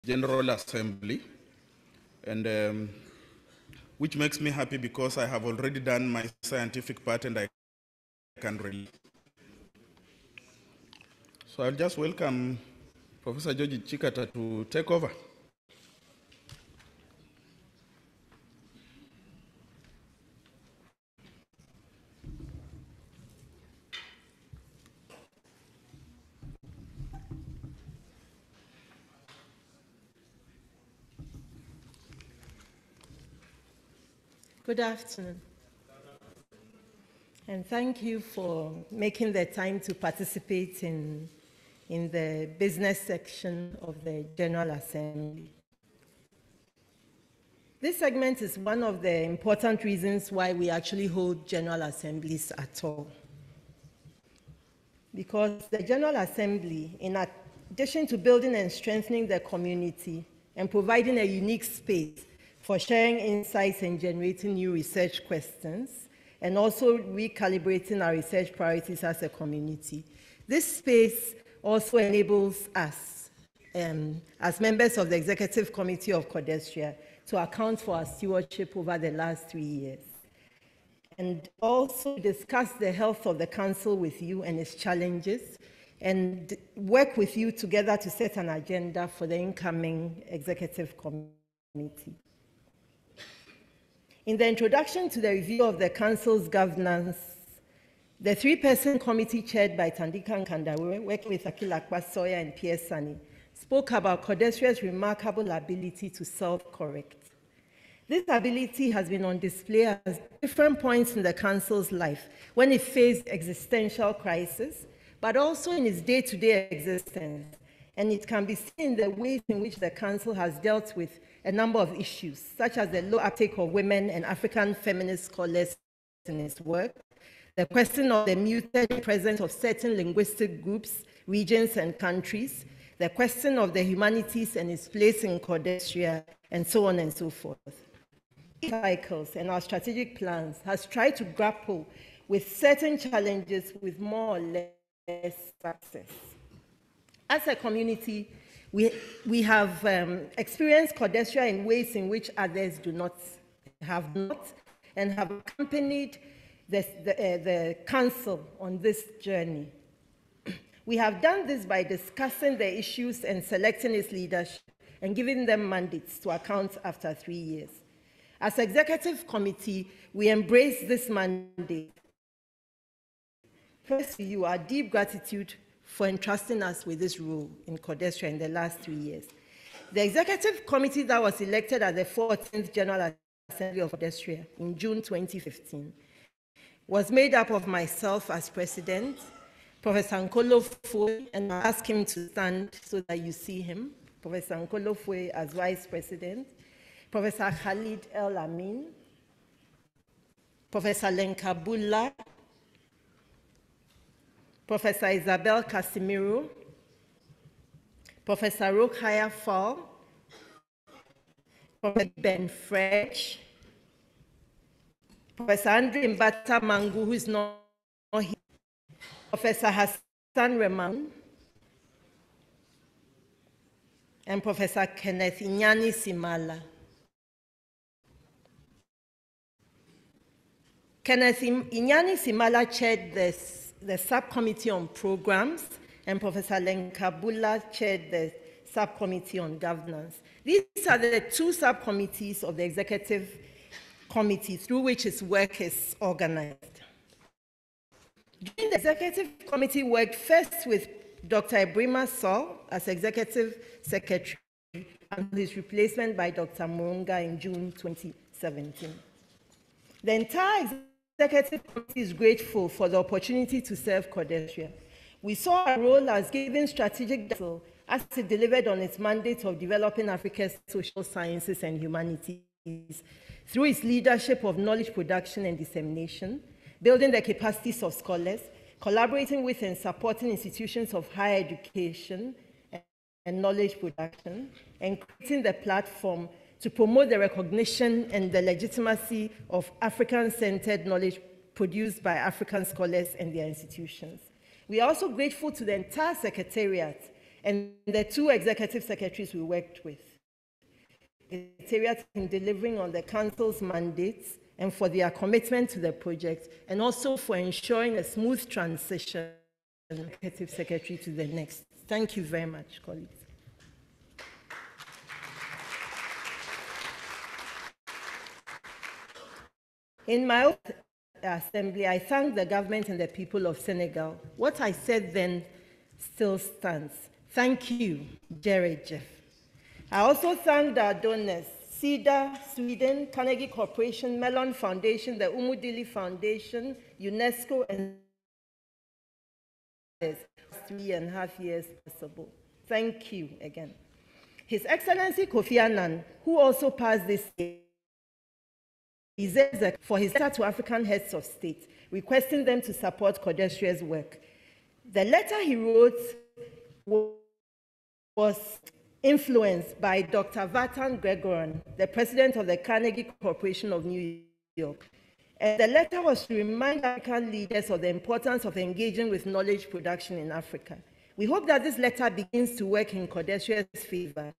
General Assembly, and which makes me happy because I have already done my scientific part and I can relate. So I'll just welcome Professor George Chikata to take over. Good afternoon. And thank you for making the time to participate in the business section of the General Assembly. This segment is one of the important reasons why we actually hold General Assemblies at all. Because the General Assembly, in addition to building and strengthening the community and providing a unique space for sharing insights and generating new research questions, and also recalibrating our research priorities as a community. This space also enables us, as members of the Executive Committee of Codestria, to account for our stewardship over the last 3 years, and also discuss the health of the Council with you and its challenges, and work with you together to set an agenda for the incoming Executive Committee. In the introduction to the review of the Council's governance, the three-person committee chaired by Tandika Nkandawe, working with Akila Kwasoya and Pierre Sani, spoke about Codestria's remarkable ability to self-correct. This ability has been on display at different points in the Council's life when it faced existential crisis, but also in its day-to-day existence. And it can be seen in the ways in which the Council has dealt with a number of issues, such as the low uptake of women and African feminist scholars in its work, the question of the muted presence of certain linguistic groups, regions, and countries, the question of the humanities and its place in Codestria, and so on and so forth. Cycles and our strategic plans has tried to grapple with certain challenges with more or less success. As a community, we have experienced Codestria in ways in which others have not, and have accompanied the Council on this journey. We have done this by discussing the issues and selecting its leadership and giving them mandates to account after 3 years. As Executive Committee, we embrace this mandate. First, to you, our deep gratitude for entrusting us with this role in Codestria in the last 3 years. The Executive Committee that was elected at the 14th General Assembly of Codestria in June 2015 was made up of myself as President, Professor Nkolo Foy, and I ask him to stand so that you see him, Professor Nkolo Foy as Vice President, Professor Khalid El Amin, Professor Lenka Bulla, Professor Isabel Casimiro, Professor Rokhaya Fall, Professor Ben French, Professor Andre Mbata Mangu, who is not here, Professor Hassan Reman, and Professor Kenneth Inyani Simala. Kenneth Inyani Simala chaired the subcommittee on programs, and Professor Lenka Bulla chaired the subcommittee on governance. These are the two subcommittees of the Executive Committee through which its work is organized. During the Executive Committee worked first with Dr. Ebrima Saul as Executive Secretary and his replacement by Dr. Murunga in June 2017. The entire Executive Committee is grateful for the opportunity to serve Codestria. We saw our role as giving strategic direction as it delivered on its mandate of developing Africa's social sciences and humanities through its leadership of knowledge production and dissemination, building the capacities of scholars, collaborating with and supporting institutions of higher education and knowledge production, and creating the platform to promote the recognition and the legitimacy of African-centered knowledge produced by African scholars and their institutions. We are also grateful to the entire Secretariat and the 2 executive secretaries we worked with, Secretariat in delivering on the Council's mandates and for their commitment to the project, and also for ensuring a smooth transition from the Executive Secretary to the next. Thank you very much, colleagues. In my own assembly, I thank the government and the people of Senegal. What I said then still stands. Thank you, Jared Jeff. I also thank our donors, CEDA, Sweden, Carnegie Corporation, Mellon Foundation, the Umudili Foundation, UNESCO, and 3.5 years possible. Thank you again. His Excellency Kofi Annan, who also passed this year, for his letter to African heads of state, requesting them to support Kodesria's work. The letter he wrote was influenced by Dr. Vatan Gregoran, the president of the Carnegie Corporation of New York. And the letter was to remind African leaders of the importance of engaging with knowledge production in Africa. We hope that this letter begins to work in Kodesria's favor,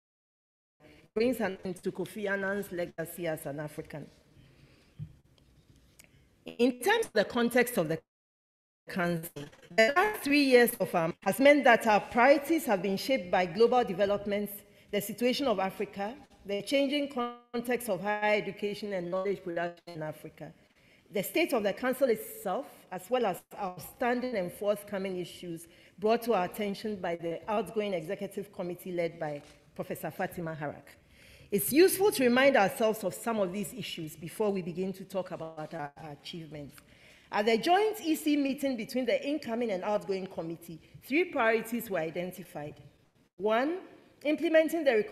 brings an end to Kofi Annan's legacy as an African. In terms of the context of the Council, the last 3 years of has meant that our priorities have been shaped by global developments, the situation of Africa, the changing context of higher education and knowledge production in Africa, the state of the Council itself, as well as outstanding and forthcoming issues brought to our attention by the outgoing Executive Committee led by Professor Fatima Harak. It's useful to remind ourselves of some of these issues before we begin to talk about our achievements. At the joint EC meeting between the incoming and outgoing committee, 3 priorities were identified. 1, implementing the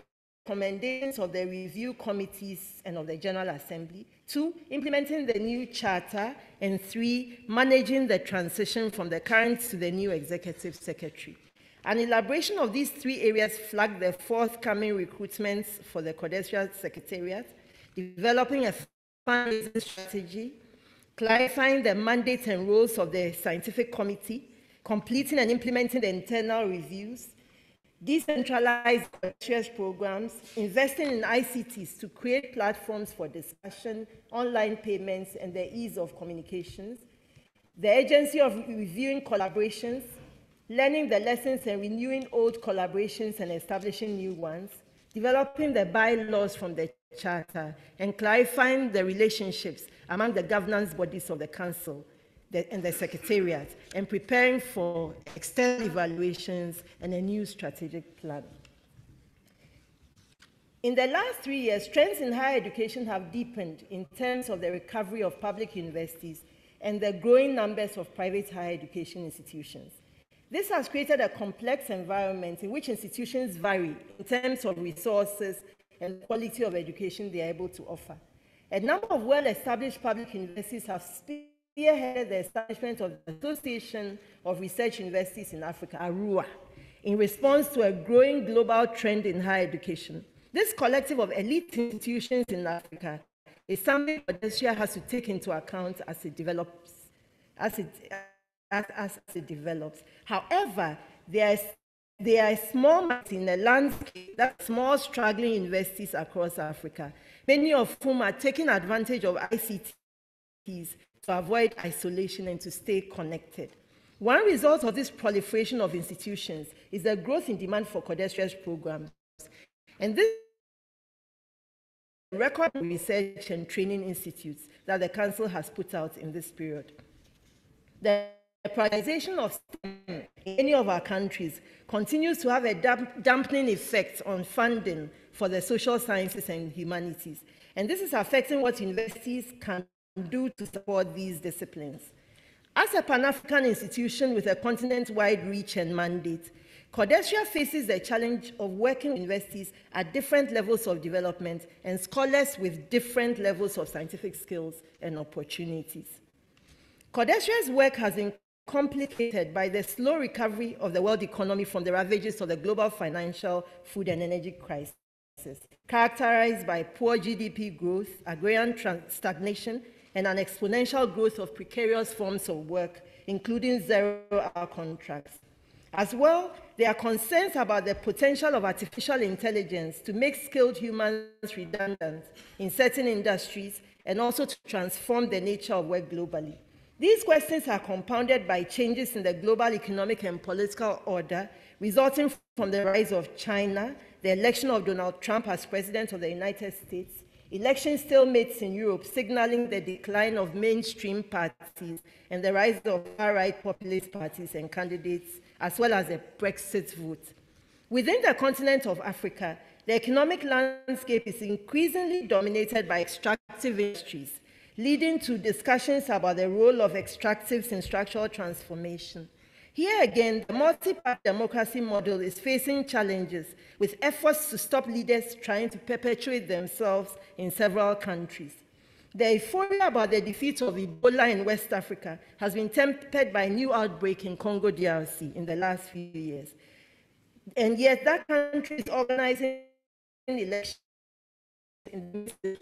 recommendations of the review committees and of the General Assembly. 2, implementing the new charter. And 3, managing the transition from the current to the new Executive Secretary. An elaboration of these 3 areas flagged the forthcoming recruitments for the Kodesria Secretariat, developing a fundraising strategy, clarifying the mandates and roles of the Scientific Committee, completing and implementing the internal reviews, decentralized Kodesria programs, investing in ICTs to create platforms for discussion, online payments, and the ease of communications, the agency of reviewing collaborations, learning the lessons and renewing old collaborations and establishing new ones, developing the bylaws from the Charter, and clarifying the relationships among the governance bodies of the Council and the Secretariat, and preparing for external evaluations and a new strategic plan. In the last 3 years, trends in higher education have deepened in terms of the recovery of public universities and the growing numbers of private higher education institutions. This has created a complex environment in which institutions vary in terms of resources and quality of education they are able to offer. A number of well-established public universities have spearheaded the establishment of the Association of Research Universities in Africa, ARUA, in response to a growing global trend in higher education. This collective of elite institutions in Africa is something Kodesria has to take into account as it develops, as it develops. However, there are small markets in the landscape, that small struggling universities across Africa, many of whom are taking advantage of ICTs to avoid isolation and to stay connected. One result of this proliferation of institutions is the growth in demand for Kodesria's programs. And this record research and training institutes that the Council has put out in this period. The privatization of STEM in any of our countries continues to have a dampening effect on funding for the social sciences and humanities. And this is affecting what universities can do to support these disciplines. As a Pan-African institution with a continent-wide reach and mandate, Kodesria faces the challenge of working with universities at different levels of development and scholars with different levels of scientific skills and opportunities. Kodesria's work has been complicated by the slow recovery of the world economy from the ravages of the global financial, food, and energy crisis, characterized by poor GDP growth, agrarian stagnation, and an exponential growth of precarious forms of work, including zero-hour contracts. As well, there are concerns about the potential of artificial intelligence to make skilled humans redundant in certain industries and also to transform the nature of work globally. These questions are compounded by changes in the global economic and political order resulting from the rise of China, the election of Donald Trump as President of the United States, election stalemates in Europe signaling the decline of mainstream parties and the rise of far-right populist parties and candidates, as well as a Brexit vote. Within the continent of Africa, the economic landscape is increasingly dominated by extractive industries, leading to discussions about the role of extractives in structural transformation. Here again, the multi-party democracy model is facing challenges with efforts to stop leaders trying to perpetuate themselves in several countries. The euphoria about the defeat of Ebola in West Africa has been tempered by a new outbreak in Congo DRC in the last few years. And yet that country is organizing elections in the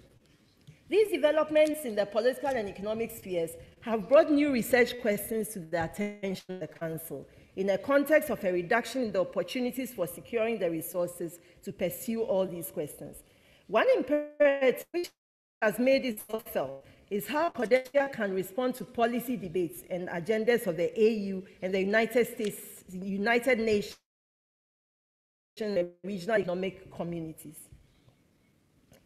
These developments in the political and economic spheres have brought new research questions to the attention of the Council in a context of a reduction in the opportunities for securing the resources to pursue all these questions. One imperative which has made itself felt is how CODESIA can respond to policy debates and agendas of the AU and the United Nations and regional economic communities.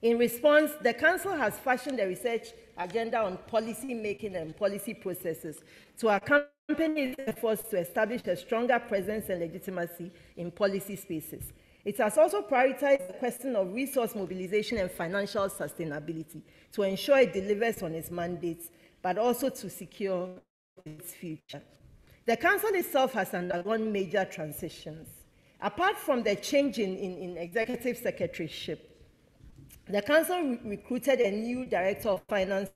In response, the Council has fashioned a research agenda on policy making and policy processes to accompany its efforts to establish a stronger presence and legitimacy in policy spaces. It has also prioritized the question of resource mobilization and financial sustainability to ensure it delivers on its mandates, but also to secure its future. The Council itself has undergone major transitions. Apart from the change in executive secretaryship, the Council recruited a new Director of Finance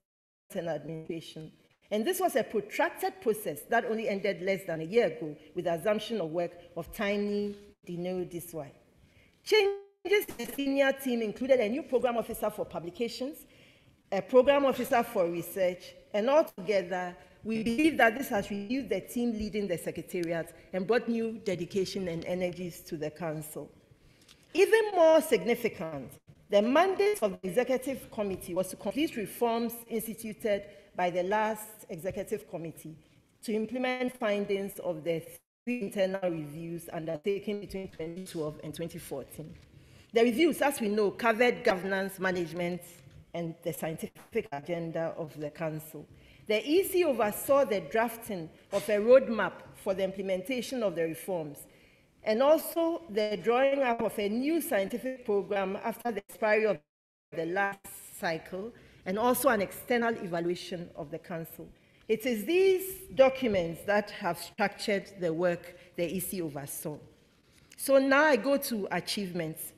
and Administration, and this was a protracted process that only ended less than a year ago with the assumption of work of Tiny Dino Diswai. Changes in the senior team included a new Program Officer for Publications, a Program Officer for Research, and altogether, we believe that this has reduced the team leading the Secretariat and brought new dedication and energies to the Council. Even more significant, the mandate of the Executive Committee was to complete reforms instituted by the last Executive Committee to implement findings of the 3 internal reviews undertaken between 2012 and 2014. The reviews, as we know, covered governance, management, and the scientific agenda of the Council. The EC oversaw the drafting of a roadmap for the implementation of the reforms, and also the drawing up of a new scientific program after the expiry of the last cycle, and also an external evaluation of the Council. It is these documents that have structured the work the EC oversaw. So now I go to achievements.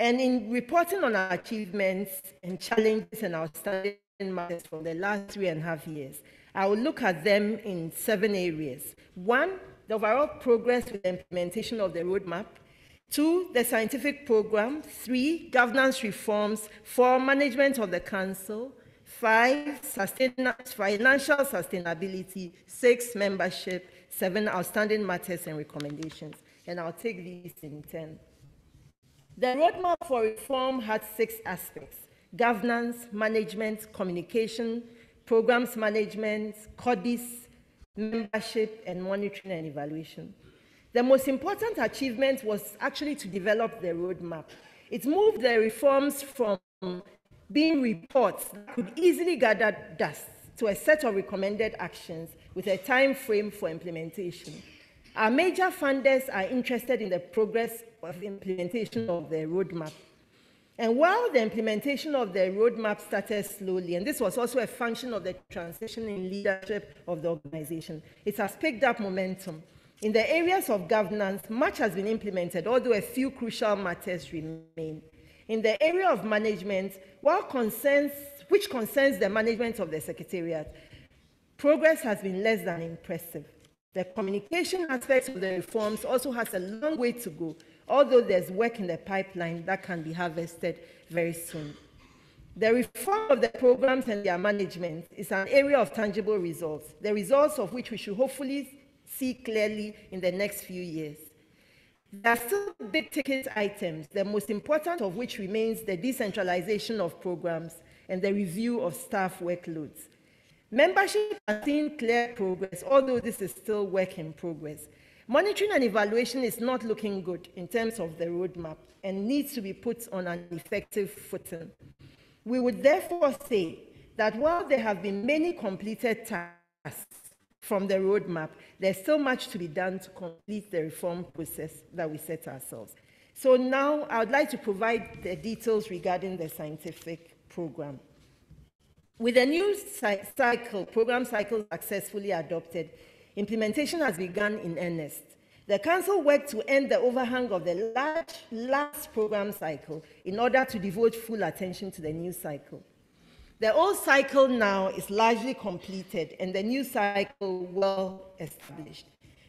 And in reporting on our achievements and challenges and outstanding matters from the last 3.5 years, I will look at them in 7 areas. 1, the overall progress with the implementation of the roadmap. 2, the scientific program. 3, governance reforms. 4, management of the Council. 5, financial sustainability. 6, membership. 7, outstanding matters and recommendations. And I'll take these in turn. The roadmap for reform had 6 aspects: governance, management, communication, programs management, CODIS, membership, and monitoring and evaluation. The most important achievement was actually to develop the roadmap. It moved the reforms from being reports that could easily gather dust to a set of recommended actions with a time frame for implementation. Our major funders are interested in the progress of implementation of the roadmap. And while the implementation of the roadmap started slowly, and this was also a function of the transition in leadership of the organization, it has picked up momentum. In the areas of governance, much has been implemented, although a few crucial matters remain. In the area of management, which concerns the management of the Secretariat, progress has been less than impressive. The communication aspect of the reforms also has a long way to go, although there's work in the pipeline that can be harvested very soon. The reform of the programs and their management is an area of tangible results, the results of which we should hopefully see clearly in the next few years. There are still big-ticket items, the most important of which remains the decentralization of programs and the review of staff workloads. Membership has seen clear progress, although this is still work in progress. Monitoring and evaluation is not looking good in terms of the roadmap and needs to be put on an effective footing. We would therefore say that while there have been many completed tasks from the roadmap, there's still much to be done to complete the reform process that we set ourselves. So now I would like to provide the details regarding the scientific program. With the new program cycle successfully adopted, implementation has begun in earnest. The Council worked to end the overhang of the last program cycle in order to devote full attention to the new cycle. The old cycle now is largely completed and the new cycle well established.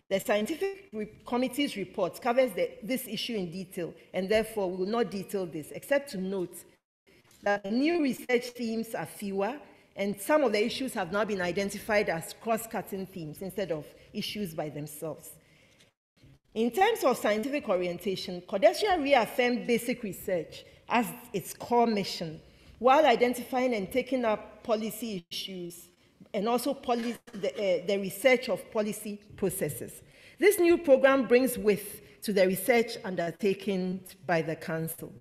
The Scientific Committee's report covers this issue in detail, and therefore we will not detail this, except to note that the new research themes are fewer, and some of the issues have now been identified as cross-cutting themes instead of issues by themselves. In terms of scientific orientation, Codesria reaffirmed basic research as its core mission, while identifying and taking up policy issues and also the research of policy processes. This new program brings width to the research undertaken by the Council.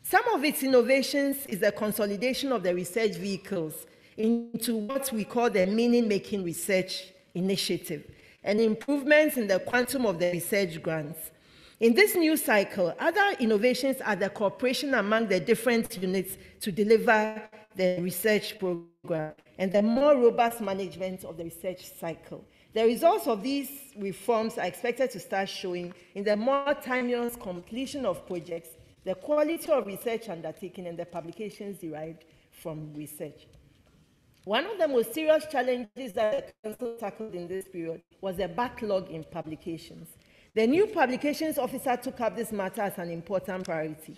Some of its innovations is the consolidation of the research vehicles into what we call the meaning-making research initiative, and improvements in the quantum of the research grants. In this new cycle, other innovations are the cooperation among the different units to deliver the research program and the more robust management of the research cycle. The results of these reforms are expected to start showing in the more timeous completion of projects, the quality of research undertaken, and the publications derived from research. One of the most serious challenges that the Council tackled in this period was the backlog in publications. The new publications officer took up this matter as an important priority.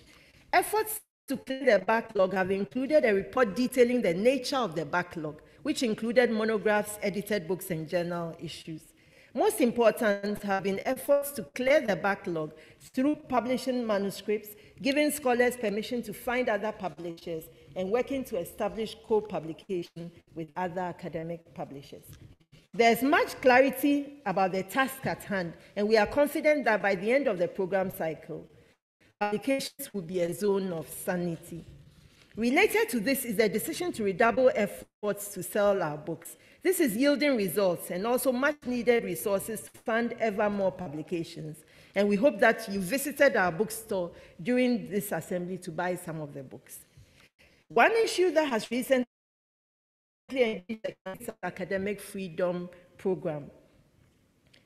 Efforts to clear the backlog have included a report detailing the nature of the backlog, which included monographs, edited books, and journal issues. Most important have been efforts to clear the backlog through publishing manuscripts, giving scholars permission to find other publishers, and working to establish co-publication with other academic publishers. There's much clarity about the task at hand, and we are confident that by the end of the program cycle, publications will be a zone of sanity. Related to this is the decision to redouble efforts to sell our books. This is yielding results and also much needed resources to fund ever more publications. And we hope that you visited our bookstore during this assembly to buy some of the books. One issue that has recently engaged the academic freedom program.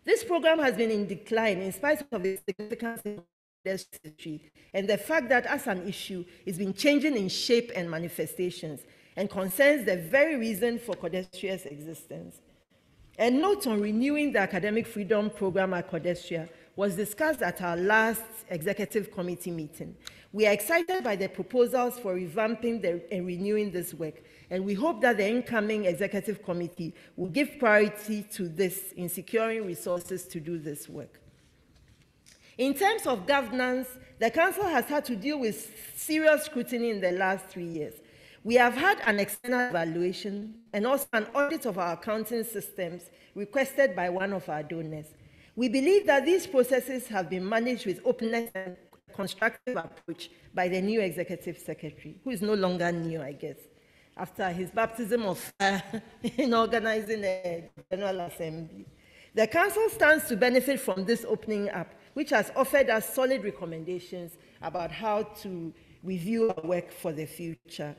This program has been in decline in spite of its significance in history and the fact that as an issue it's been changing in shape and manifestations and concerns the very reason for Codestria's existence. A note on renewing the academic freedom program at Codestria was discussed at our last executive committee meeting. We are excited by the proposals for revamping and renewing this work, and we hope that the incoming executive committee will give priority to this in securing resources to do this work. In terms of governance, the Council has had to deal with serious scrutiny in the last 3 years. We have had an external evaluation and also an audit of our accounting systems requested by one of our donors. We believe that these processes have been managed with openness and constructive approach by the new executive secretary, who is no longer new, I guess, after his baptism of fire in organizing a General Assembly. The Council stands to benefit from this opening up, which has offered us solid recommendations about how to review our work for the future.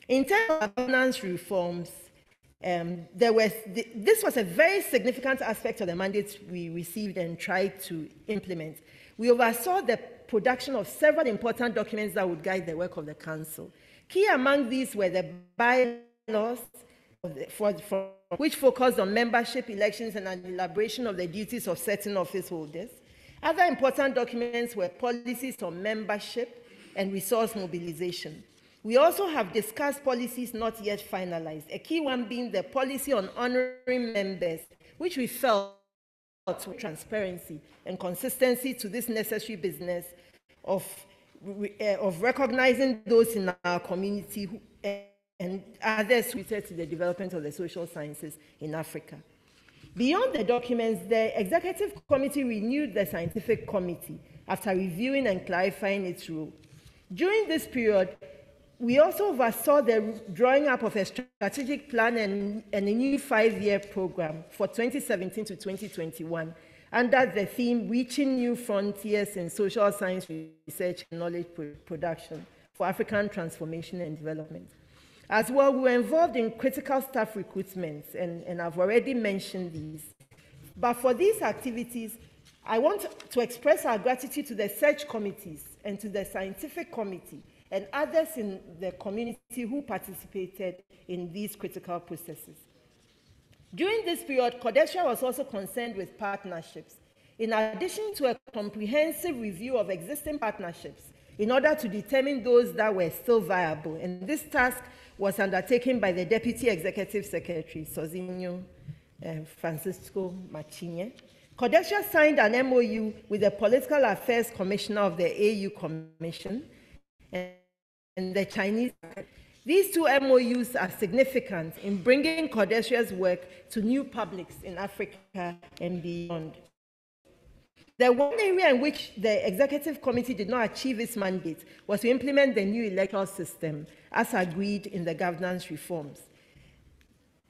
In terms of governance reforms, this was a very significant aspect of the mandate we received and tried to implement. We oversaw the production of several important documents that would guide the work of the Council. Key among these were the bylaws, which focused on membership, elections, and an elaboration of the duties of certain office holders. Other important documents were policies on membership and resource mobilization. We also have discussed policies not yet finalized, a key one being the policy on honoring members, which we felt to transparency and consistency to this necessary business of recognizing those in our community who, and others related to the development of the social sciences in Africa. Beyond the documents, the Executive Committee renewed the Scientific Committee after reviewing and clarifying its role. During this period, we also oversaw the drawing up of a strategic plan and a new 5-year program for 2017 to 2021 under the theme Reaching New Frontiers in Social Science Research and Knowledge Production for African Transformation and Development. As well, we were involved in critical staff recruitments, and I've already mentioned these. But for these activities, I want to express our gratitude to the search committees and to the scientific committee and others in the community who participated in these critical processes. During this period, CODESRA was also concerned with partnerships. In addition to a comprehensive review of existing partnerships in order to determine those that were still viable, and this task was undertaken by the Deputy Executive Secretary, Sozinho Francisco Machinye. CODESRA signed an MOU with the Political Affairs Commissioner of the AU Commission and the Chinese. These two MOUs are significant in bringing CODESRA's work to new publics in Africa and beyond. The one area in which the Executive Committee did not achieve its mandate was to implement the new electoral system as agreed in the governance reforms.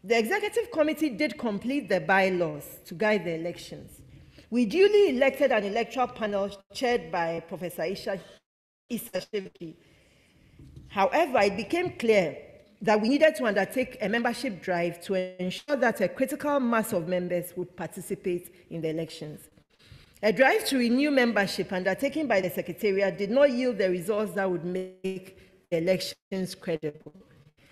The Executive Committee did complete the bylaws to guide the elections. We duly elected an electoral panel chaired by Professor Issa Shivji. However, it became clear that we needed to undertake a membership drive to ensure that a critical mass of members would participate in the elections. A drive to renew membership undertaken by the Secretariat did not yield the results that would make the elections credible.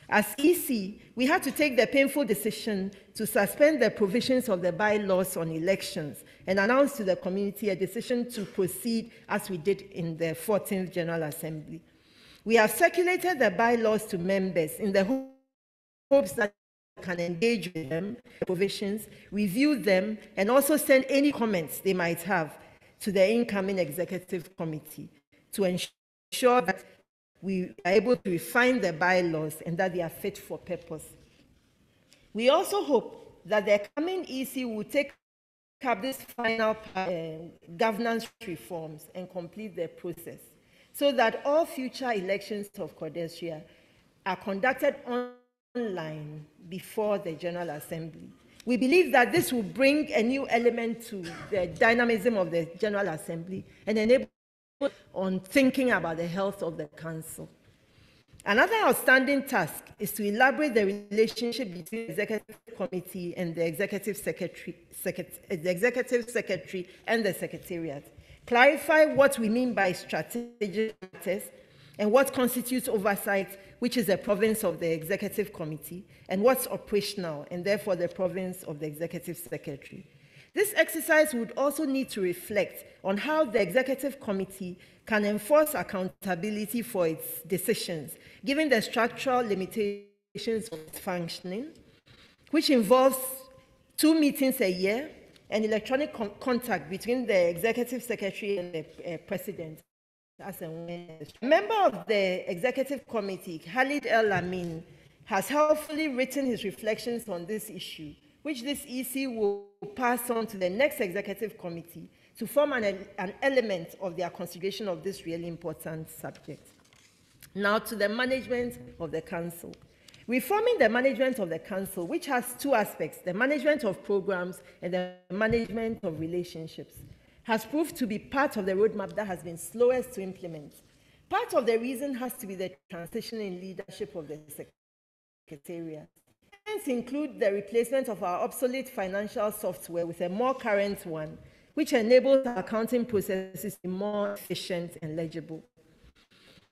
As EC, we had to take the painful decision to suspend the provisions of the bylaws on elections and announce to the community a decision to proceed as we did in the 14th General Assembly. We have circulated the bylaws to members in the hopes that they can engage with them, provisions, review them, and also send any comments they might have to the incoming Executive Committee to ensure that we are able to refine the bylaws and that they are fit for purpose. We also hope that the coming EC will take up this final governance reforms and complete the process so that all future elections of CODESRA are conducted online before the General Assembly. We believe that this will bring a new element to the dynamism of the General Assembly and enable on thinking about the health of the Council. Another outstanding task is to elaborate the relationship between the Executive Committee and the Executive Secretary and the Secretariat. Clarify what we mean by strategic matters and what constitutes oversight, which is the province of the Executive Committee, and what's operational, and therefore the province of the Executive Secretary. This exercise would also need to reflect on how the Executive Committee can enforce accountability for its decisions, given the structural limitations of its functioning, which involves 2 meetings a year and electronic contact between the Executive Secretary and the President. A member of the Executive Committee, Khalid El Amin, has helpfully written his reflections on this issue, which this EC will pass on to the next Executive Committee to form an element of their consideration of this really important subject. Now to the management of the Council. Reforming the management of the Council, which has 2 aspects, the management of programs and the management of relationships, has proved to be part of the roadmap that has been slowest to implement. Part of the reason has to be the transition in leadership of the Secretariat. These include the replacement of our obsolete financial software with a more current one, which enables accounting processes to be more efficient and legible.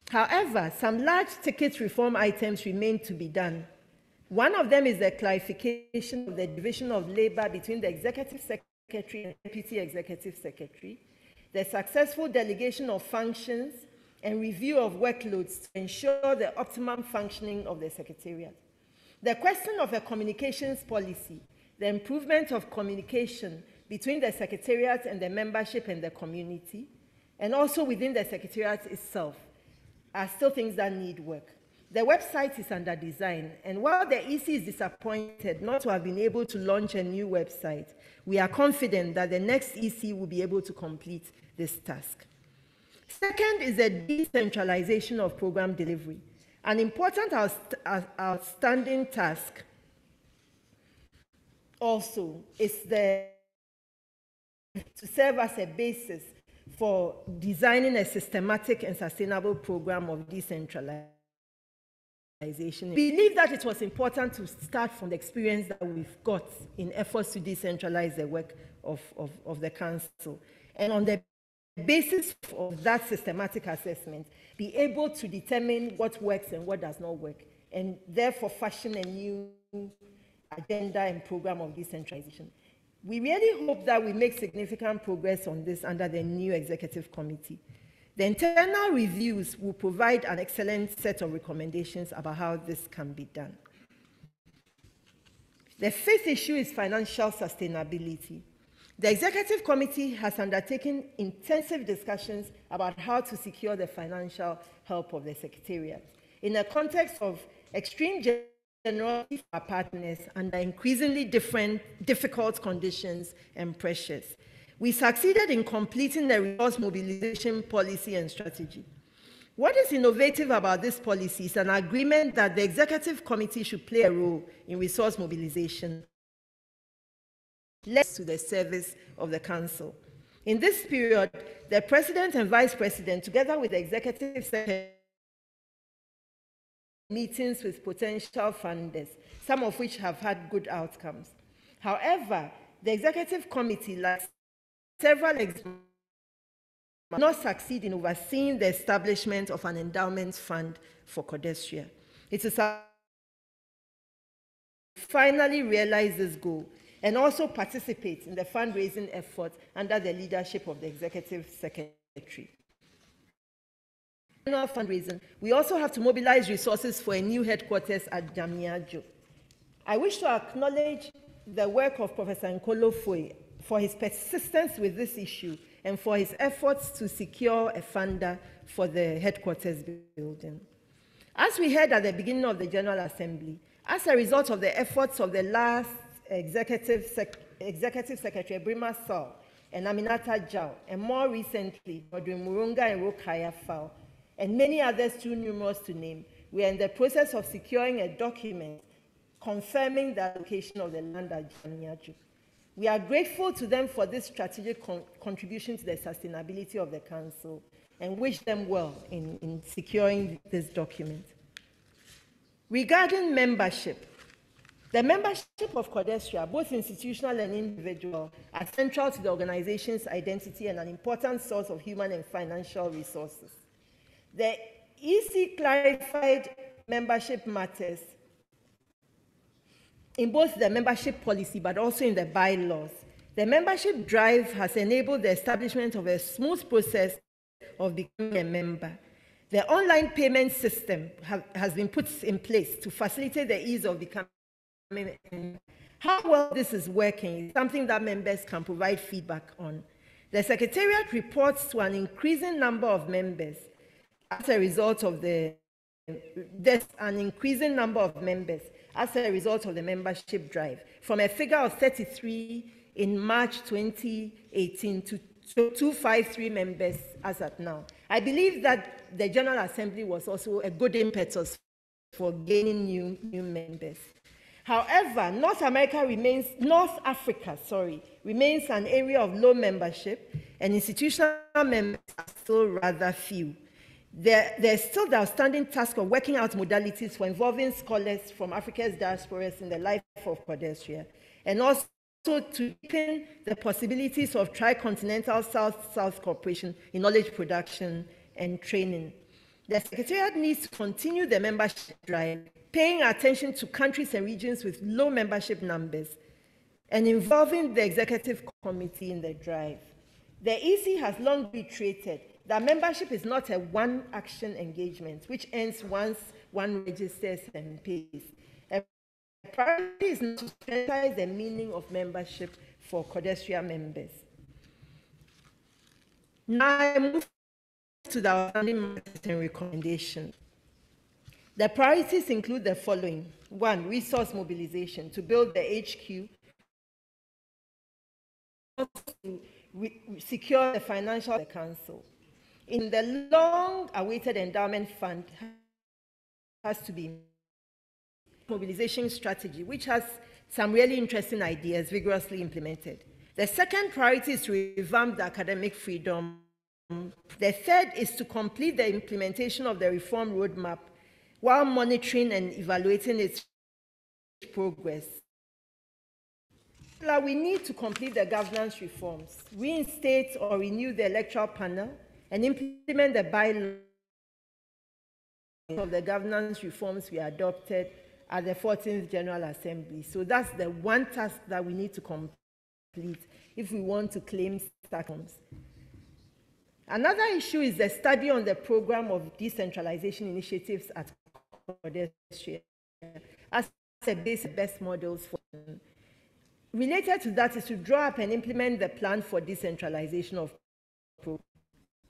However, some large ticket reform items remain to be done. One of them is the clarification of the division of labor between the Executive Secretary and Deputy Executive Secretary, the successful delegation of functions, and review of workloads to ensure the optimum functioning of the Secretariat. The question of a communications policy, the improvement of communication between the Secretariat and the membership and the community, and also within the Secretariat itself, are still things that need work. The website is under design, and while the EC is disappointed not to have been able to launch a new website, we are confident that the next EC will be able to complete this task. Second is the decentralization of program delivery. An important outstanding task also is to serve as a basis for designing a systematic and sustainable program of decentralization. We believe that it was important to start from the experience that we've got in efforts to decentralize the work of the Council. And on the basis of that systematic assessment, be able to determine what works and what does not work, and therefore fashion a new agenda and program of decentralization. We really hope that we make significant progress on this under the new executive committee. The internal reviews will provide an excellent set of recommendations about how this can be done. The fifth issue is financial sustainability. The executive committee has undertaken intensive discussions about how to secure the financial help of the Secretariat in a context of extreme generosity for our partners under increasingly difficult conditions and pressures. We succeeded in completing the resource mobilization policy and strategy. What is innovative about this policy is an agreement that the executive committee should play a role in resource mobilization led to the service of the Council. In this period, the President and Vice President, together with the Executive Secretary, meetings with potential funders, some of which have had good outcomes. However, the Executive Committee, like several examples, not succeed in overseeing the establishment of an endowment fund for Codestria. It is finally realize this goal and also participate in the fundraising effort under the leadership of the Executive Secretary. Fundraising, we also have to mobilize resources for a new headquarters at Jamiajo. I wish to acknowledge the work of Professor Nkolo Foy for his persistence with this issue and for his efforts to secure a funder for the headquarters building. As we heard at the beginning of the General Assembly, as a result of the efforts of the last Executive Secretary Brima Sal and Aminata Jao, and more recently, Odrin Murunga and Rokaya Fao, and many others too numerous to name, we are in the process of securing a document confirming the allocation of the land at Jamiajo. We are grateful to them for this strategic contribution to the sustainability of the Council and wish them well in securing this document. Regarding membership, the membership of Codestria, both institutional and individual, are central to the organization's identity and an important source of human and financial resources. The EC clarified membership matters in both the membership policy but also in the bylaws. The membership drive has enabled the establishment of a smooth process of becoming a member. The online payment system has been put in place to facilitate the ease of becoming a member. How well this is working is something that members can provide feedback on. The Secretariat reports to an increasing number of members as a result of the membership drive, from a figure of 33 in March 2018 to 253 members as at now. I believe that the General Assembly was also a good impetus for gaining new members. However, North Africa remains an area of low membership, and institutional members are still rather few. There's still the outstanding task of working out modalities for involving scholars from Africa's diasporas in the life of Codestria, and also to deepen the possibilities of tricontinental South-South cooperation in knowledge production and training. The Secretariat needs to continue the membership drive, paying attention to countries and regions with low membership numbers, and involving the Executive Committee in the drive. The EC has long reiterated that membership is not a one-action engagement, which ends once one registers and pays. A priority is not to sanitize the meaning of membership for CODESRIA members. Now I move to the outstanding marketing recommendations. The priorities include the following. 1, resource mobilization to build the HQ, to secure the financial of the council. In the long-awaited endowment fund has to be mobilization strategy, which has some really interesting ideas vigorously implemented. The second priority is to revamp the academic freedom. The third is to complete the implementation of the reform roadmap while monitoring and evaluating its progress. We need to complete the governance reforms, reinstate or renew the electoral panel, and implement the bylaws of the governance reforms we adopted at the 14th General Assembly. So that's the one task that we need to complete if we want to claim status. Another issue is the study on the program of decentralization initiatives at CODESRIA as a best models for. Related to that is to draw up and implement the plan for decentralization of programs.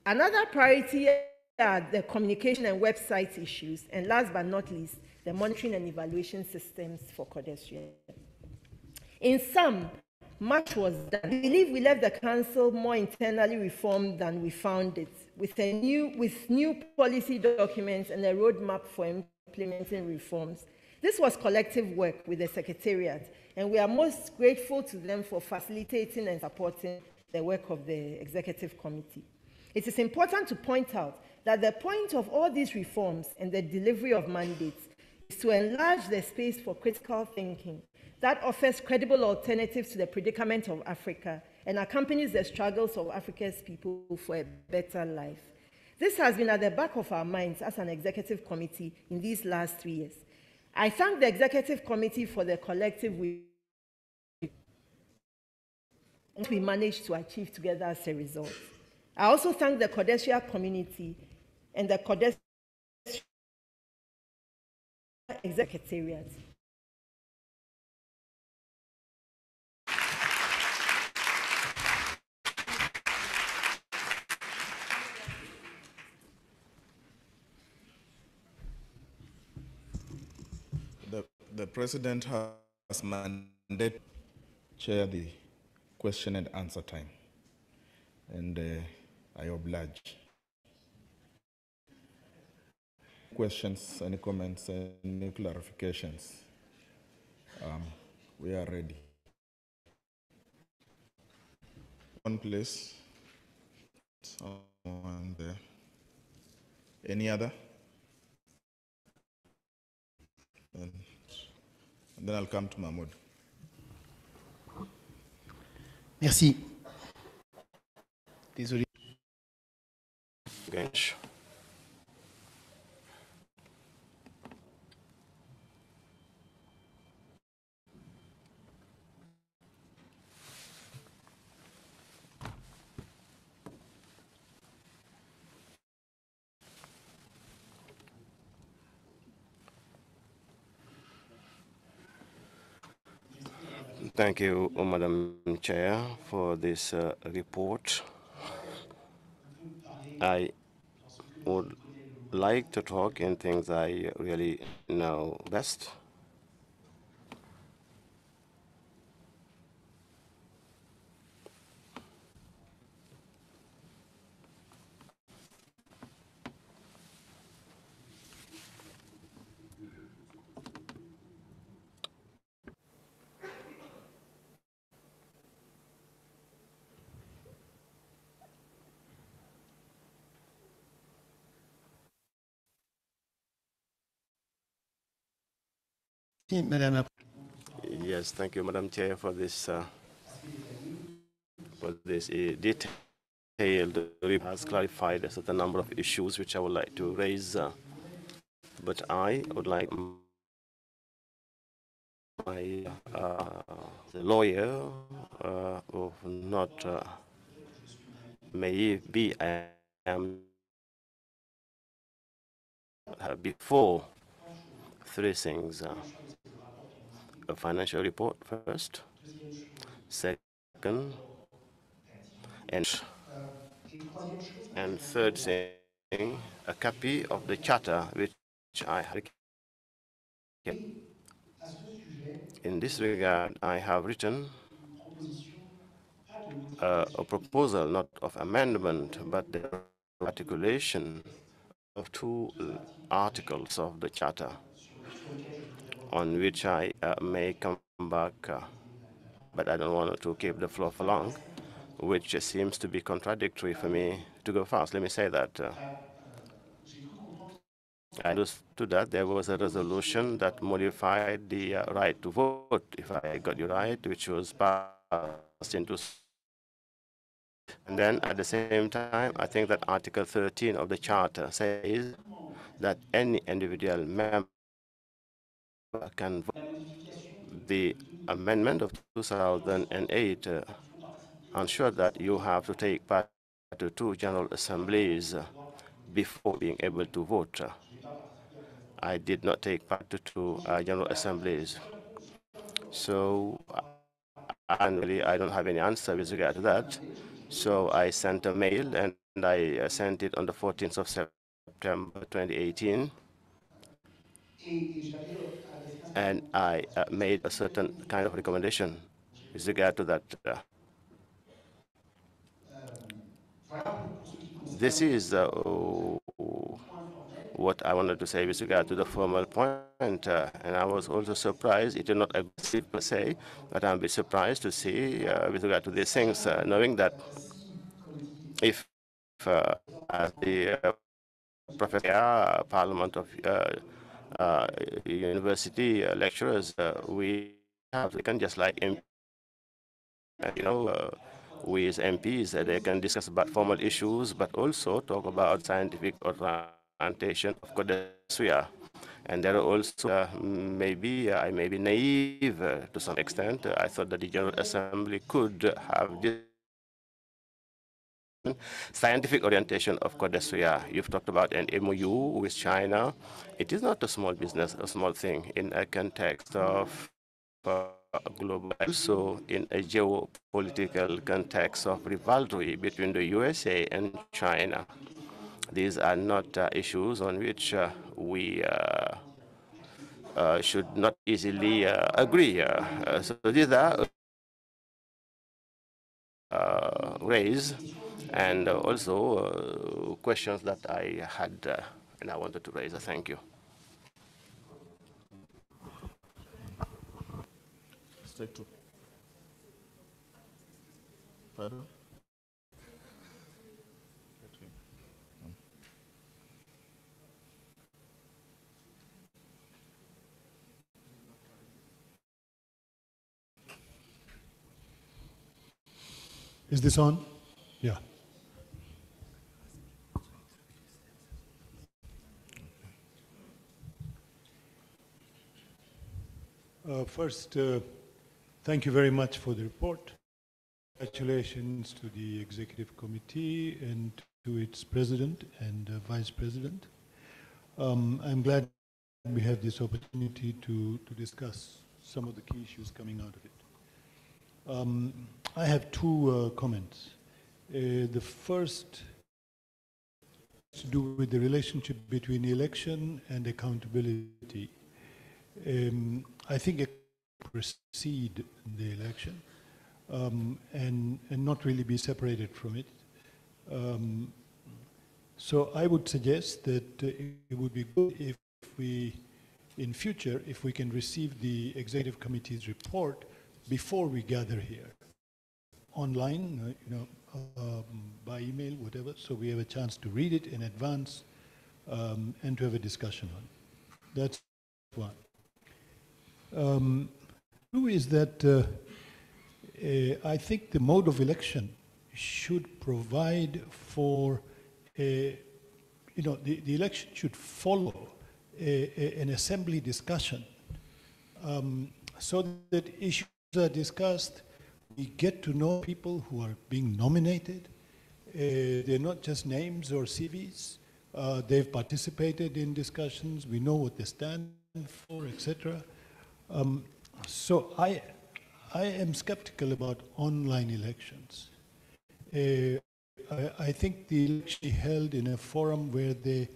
Another priority are the communication and website issues, and last but not least, the monitoring and evaluation systems for CODESRIA. In sum, much was done. I believe we left the council more internally reformed than we found it, with new policy documents and a roadmap for implementing reforms. This was collective work with the Secretariat, and we are most grateful to them for facilitating and supporting the work of the Executive Committee. It is important to point out that the point of all these reforms and the delivery of mandates is to enlarge the space for critical thinking that offers credible alternatives to the predicament of Africa and accompanies the struggles of Africa's people for a better life. This has been at the back of our minds as an Executive Committee in these last 3 years. I thank the Executive Committee for the collective we managed to achieve together as a result. I also thank the CODESRIA community and the CODESRIA Secretariat. The President has mandated chair the question and answer time, and I oblige. Questions, any comments, any clarifications? We are ready. One place. And any other? And then I'll come to Mahmoud. Merci. Désolé. Genç. Thank you, Madam Chair, for this report. I would like to talk in things I really know best. Yes, thank you, Madam Chair, for this detailed report. Has clarified a certain number of issues which I would like to raise, but I would like my the lawyer not may be I am before 3 things. A financial report first. Second, second. And third thing, a copy of the charter which I have. In this regard, I have written a proposal, not of amendment, but the articulation of two articles of the charter on which I may come back, but I don't want to keep the floor for long, which seems to be contradictory for me to go fast. Let me say that. I understood that there was a resolution that modified the right to vote, if I got you right, which was passed into. And then at the same time, I think that Article 13 of the Charter says that any individual member can vote. The amendment of 2008 ensured that you have to take part to two general assemblies before being able to vote. I did not take part to two general assemblies. So, and really, I don't have any answer with regard to that. So I sent a mail, and I sent it on the 14th of September 2018. And I made a certain kind of recommendation with regard to that. This is what I wanted to say with regard to the formal point, and I was also surprised, it is not aggressive per se, but I'm a bit surprised to see with regard to these things, knowing that if as the Professor Parliament of University lecturers, we can just like we as MPs, they can discuss about formal issues, but also talk about scientific orientation of Codeswia. And there are also, maybe I may be naive to some extent. I thought that the General Assembly could have this scientific orientation of Codeswia. You've talked about an MOU with China. It is not a small business, a small thing in a context of global, also in a geopolitical context of rivalry between the USA and China. These are not issues on which we should not easily agree. So these are raised, and also questions that I had and I wanted to raise. Thank you. Straight to. Pardon? Is this on? Yeah. First, thank you very much for the report. Congratulations to the Executive Committee and to its President and Vice President. I'm glad we have this opportunity to discuss some of the key issues coming out of it. I have two comments. The first has to do with the relationship between election and accountability. I think it precede the election and not really be separated from it. So I would suggest that it would be good if we, in future, if we can receive the Executive Committee's report before we gather here, online, by email, whatever, so we have a chance to read it in advance and to have a discussion on it. That's one. Two is that I think the mode of election should provide for the election should follow an assembly discussion so that issues are discussed. We get to know people who are being nominated. They're not just names or CVs. They've participated in discussions. We know what they stand for, etc. So I am skeptical about online elections. I think the election be held in a forum where they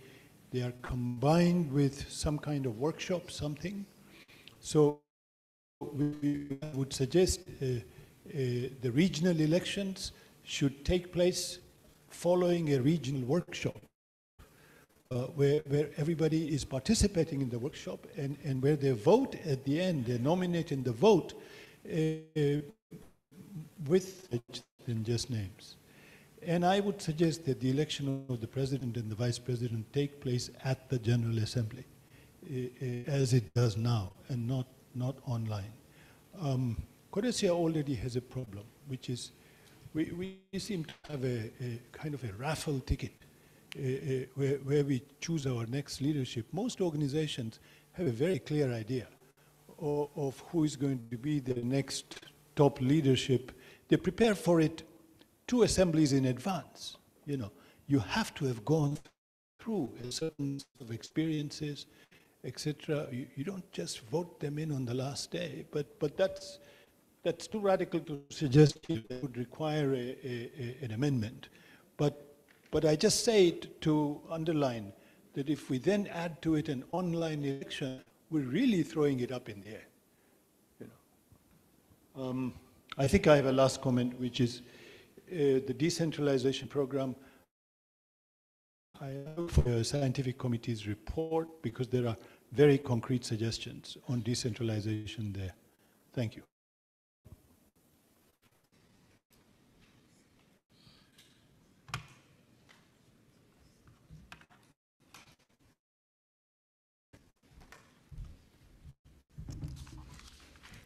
are combined with some kind of workshop, something. So I would suggest the regional elections should take place following a regional workshop, where everybody is participating in the workshop and where they vote at the end, they nominate in the vote with than just names. And I would suggest that the election of the president and the vice president take place at the General Assembly, as it does now, and not online. Rhodesia already has a problem, which is we seem to have a kind of a raffle ticket where we choose our next leadership. Most organizations have a very clear idea of who is going to be the next top leadership. They prepare for it 2 assemblies in advance. You know, you have to have gone through a certain set of experiences, etc. You don't just vote them in on the last day, but that's too radical to suggest it would require an amendment. But I just say it to underline that if we then add to it an online election, we're really throwing it up in the air. You know. I think I have a last comment, which is the decentralization program. I look for the scientific committee's report because there are very concrete suggestions on decentralization there. Thank you.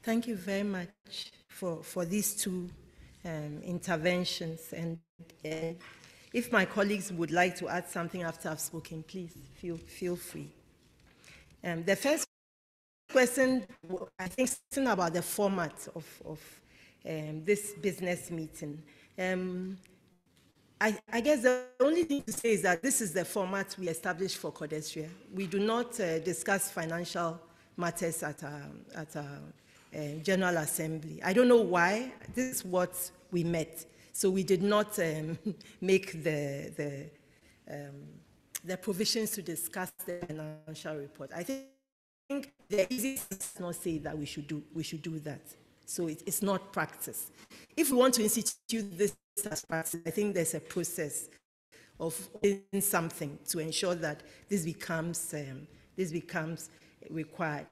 Thank you very much for these 2 interventions. And if my colleagues would like to add something after I've spoken, please feel free. The first question, I think, is about the format of this business meeting. I guess the only thing to say is that this is the format we established for Codesria. We do not discuss financial matters at our General Assembly. I don't know why. This is what we met. So we did not make the provisions to discuss the financial report. I think the easiest is not say that we should do that. So it's not practice. If we want to institute this as practice, I think there's a process of doing something to ensure that this becomes required.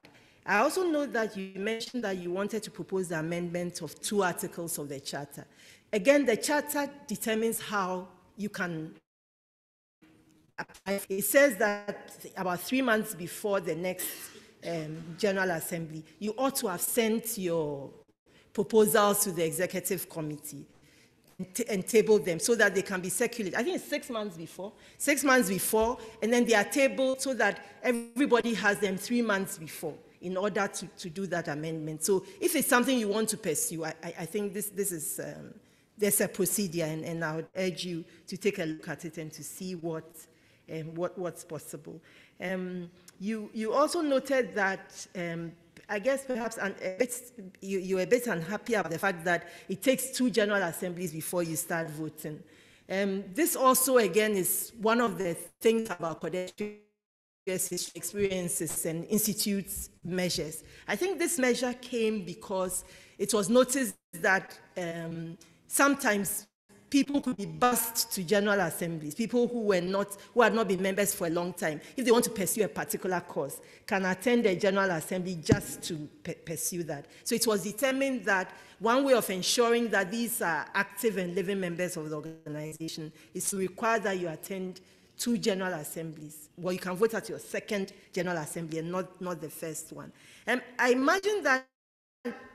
I also know that you mentioned that you wanted to propose the amendment of 2 articles of the Charter. Again, the Charter determines how you can apply. It says that about 3 months before the next General Assembly, you ought to have sent your proposals to the Executive Committee and table them so that they can be circulated. I think it's 6 months before. 6 months before, and then they are tabled so that everybody has them 3 months before in order to do that amendment. So if it's something you want to pursue, I think this is, there's a procedure, and I would urge you to take a look at it and to see what's possible. You also noted that I guess perhaps you're a bit unhappy about the fact that it takes 2 General Assemblies before you start voting. This also, again, is one of the things about Codesria's experiences and institutes measures. I think this measure came because it was noticed that sometimes people could be bussed to General Assemblies, people who had not been members for a long time, if they want to pursue a particular cause, can attend a General Assembly just to pursue that. So it was determined that one way of ensuring that these are active and living members of the organization is to require that you attend 2 General Assemblies. Well, you can vote at your 2nd General Assembly and not the first one. I imagine that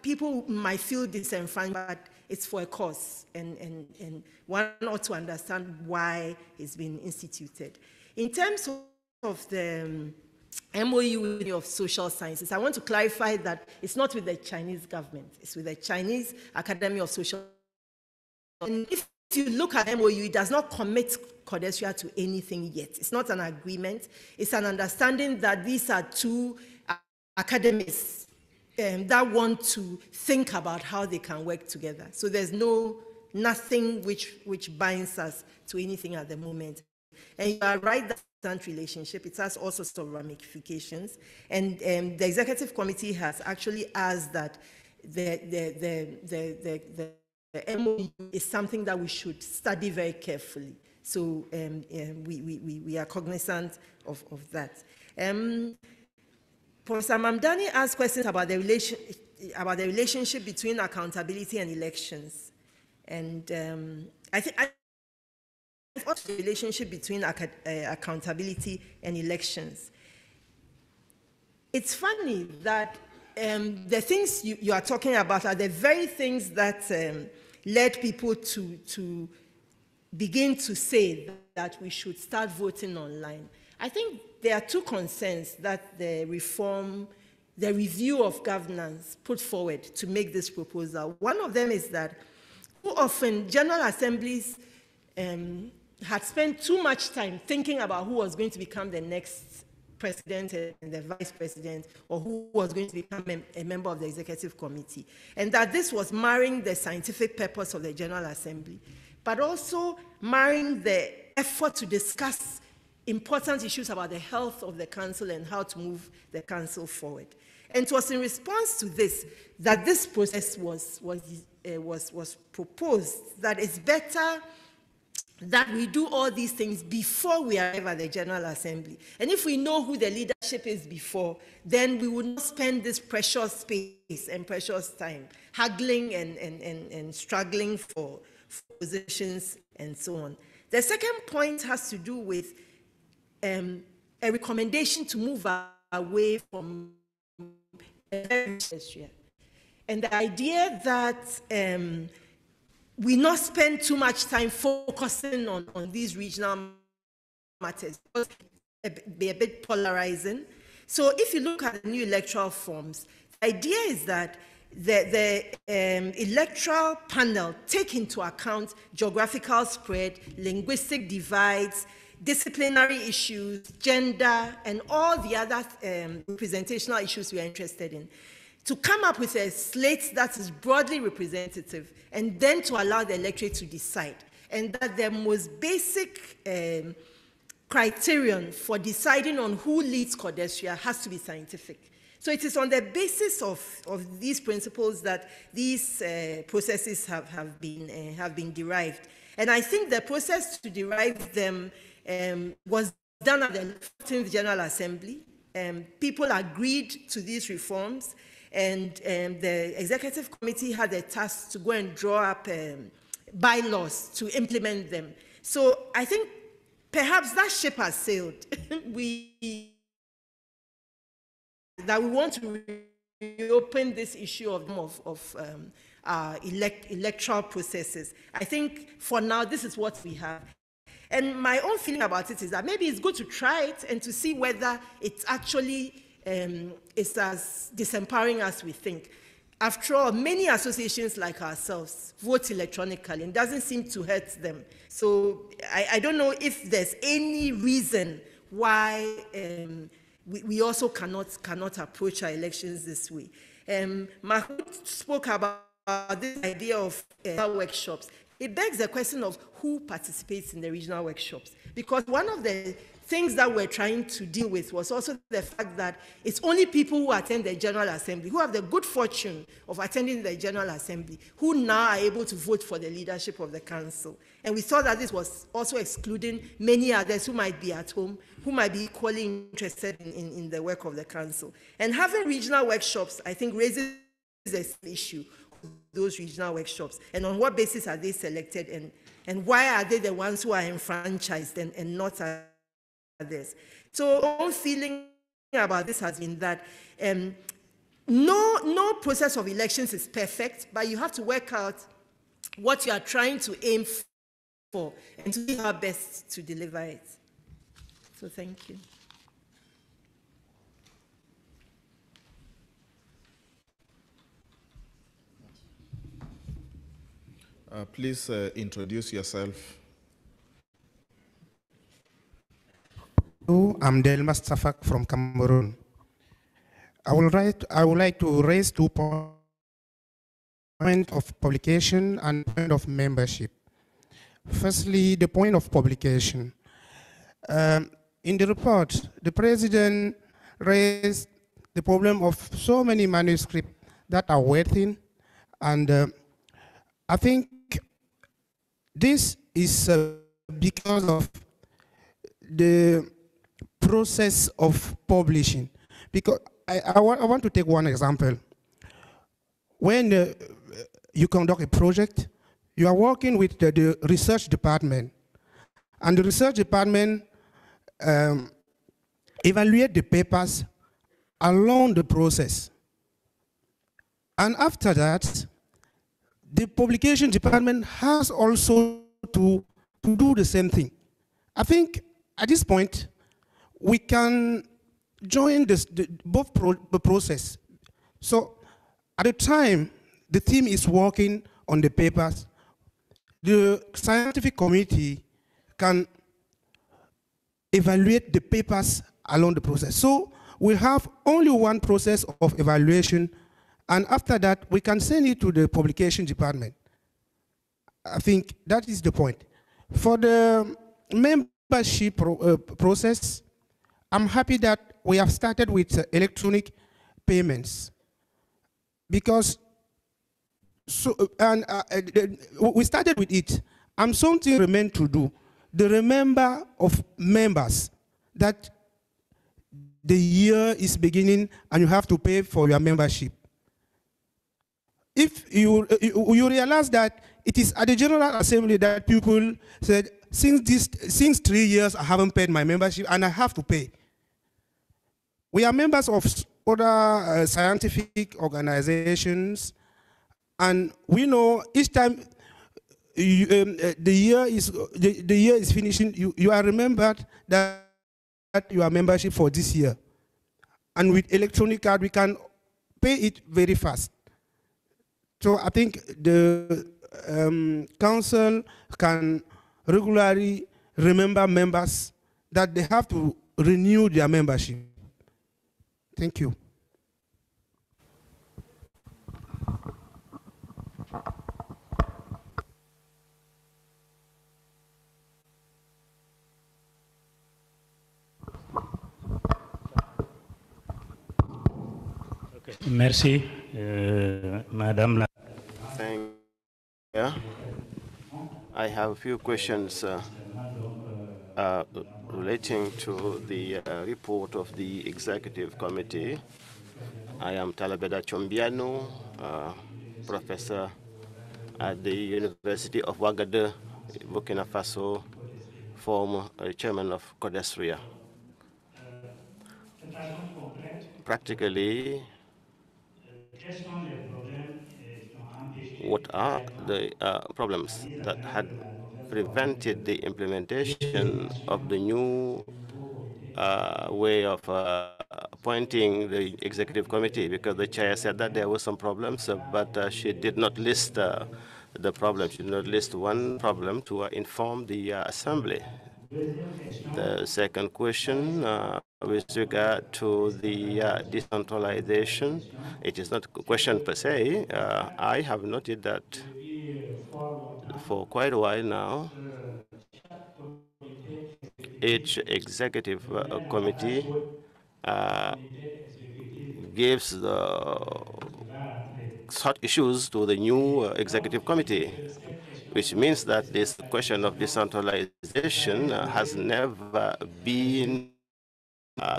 people might feel disenfranchised, but it's for a cause, and one ought to understand why it's been instituted. In terms of the MOU of Social Sciences, I want to clarify that it's not with the Chinese government, it's with the Chinese Academy of Social Sciences. And if you look at MOU, it does not commit Codesria to anything yet. It's not an agreement. It's an understanding that these are 2 academies that want to think about how they can work together. So there's nothing which binds us to anything at the moment. And you are right, that relationship, it has all sorts of ramifications. And the executive committee has actually asked that the MOU is something that we should study very carefully. So we are cognizant of that. Professor Mamdani asked questions about the relationship between accountability and elections. And I think the relationship between accountability and elections. It's funny that the things you are talking about are the very things that led people to begin to say that we should start voting online. I think there are two concerns that the review of governance put forward to make this proposal. One of them is that too often General Assemblies had spent too much time thinking about who was going to become the next president and the vice president, or who was going to become a member of the executive committee, and that this was marring the scientific purpose of the General Assembly, but also marring the effort to discuss important issues about the health of the council and how to move the council forward. And it was in response to this that this process was proposed, that it's better that we do all these things before we arrive at the General Assembly. And if we know who the leadership is before, then we would not spend this precious space and precious time haggling and struggling for positions and so on. The second point has to do with a recommendation to move away from industry. And the idea that we not spend too much time focusing on these regional matters, because be a bit polarizing. So if you look at the new electoral forms, the idea is that the electoral panel take into account geographical spread, linguistic divides, disciplinary issues, gender, and all the other representational issues we are interested in, to come up with a slate that is broadly representative, and then to allow the electorate to decide. And that the most basic criterion for deciding on who leads Codesria has to be scientific. So it is on the basis of these principles that these processes have been derived. And I think the process to derive them was done at the 14th General Assembly. People agreed to these reforms, and the Executive Committee had a task to go and draw up bylaws to implement them. So I think perhaps that ship has sailed. That we want to reopen this issue of electoral processes. I think for now, this is what we have. And my own feeling about it is that maybe it's good to try it and to see whether it actually is as disempowering as we think. After all, many associations like ourselves vote electronically, and it doesn't seem to hurt them. So I don't know if there's any reason why we also cannot approach our elections this way. Mahmoud spoke about this idea of workshops. It begs the question of who participates in the regional workshops, because one of the things that we're trying to deal with was also the fact that it's only people who attend the General Assembly, who have the good fortune of attending the General Assembly, who now are able to vote for the leadership of the council. And we thought that this was also excluding many others who might be at home, who might be equally interested in the work of the council. And having regional workshops, I think, raises this issue of those regional workshops, and on what basis are they selected, and why are they the ones who are enfranchised and not others. So our feeling about this has been that no process of elections is perfect, but you have to work out what you are trying to aim for and to do our best to deliver it. So thank you. Please introduce yourself. I'm Del Mastafak from Cameroon. I would like to raise 2 points: point of publication and point of membership. Firstly, the point of publication. In the report, the president raised the problem of so many manuscripts that are waiting, and I think this is because of the process of publishing. Because I want to take one example. When you conduct a project, you are working with the research department, and the research department evaluate the papers along the process. And after that, the publication department has also to do the same thing. I think at this point, we can join both the process. So at the time the team is working on the papers, the scientific committee can evaluate the papers along the process. So we have only one process of evaluation, and after that, we can send it to the publication department. I think that is the point. For the membership process, I'm happy that we have started with electronic payments, because we started with it, and something remains to do. The remember of members that the year is beginning and you have to pay for your membership. If you realize that it is at the General Assembly that people said, since 3 years I haven't paid my membership and I have to pay. We are members of other scientific organizations, and we know each time the year is finishing, you are remembered that your membership for this year. And with electronic card, we can pay it very fast. So I think the council can regularly remember members that they have to renew their membership. Thank you. Merci, Madame la. Thank you. I have a few questions relating to the report of the Executive Committee. I am Talabeda Chombiano, professor at the University of Ouagadougou, Burkina Faso, former chairman of CODESRIA. Practically, what are the problems that had prevented the implementation of the new way of appointing the executive committee? Because the chair said that there were some problems, but she did not list the problem. She did not list one problem to inform the assembly. The second question with regard to the decentralization, it is not a question per se. I have noted that for quite a while now, each executive committee gives the hot issues to the new executive committee, which means that this question of decentralization has never been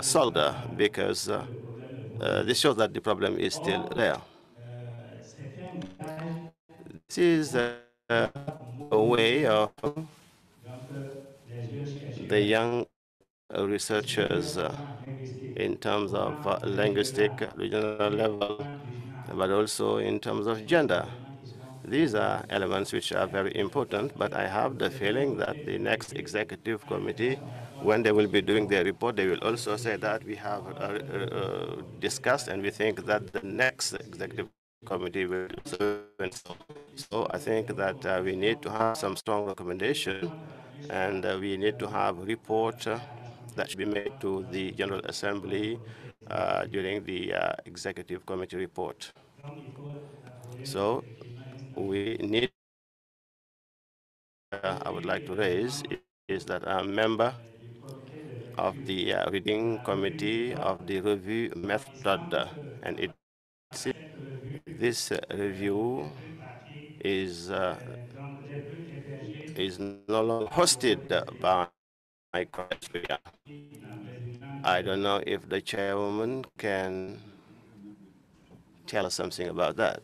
solved, because this shows that the problem is still there. This is a way of the young researchers in terms of linguistic, regional level, but also in terms of gender. These are elements which are very important, but I have the feeling that the next executive committee, when they will be doing their report, they will also say that we have discussed and we think that the next executive committee will do so and so. So I think that we need to have some strong recommendation, and we need to have a report that should be made to the General Assembly during the executive committee report. So we need, I would like to raise is that I'm a member of the reading committee of the review method, and this review is no longer hosted by criteria. I don't know if the chairwoman can tell us something about that.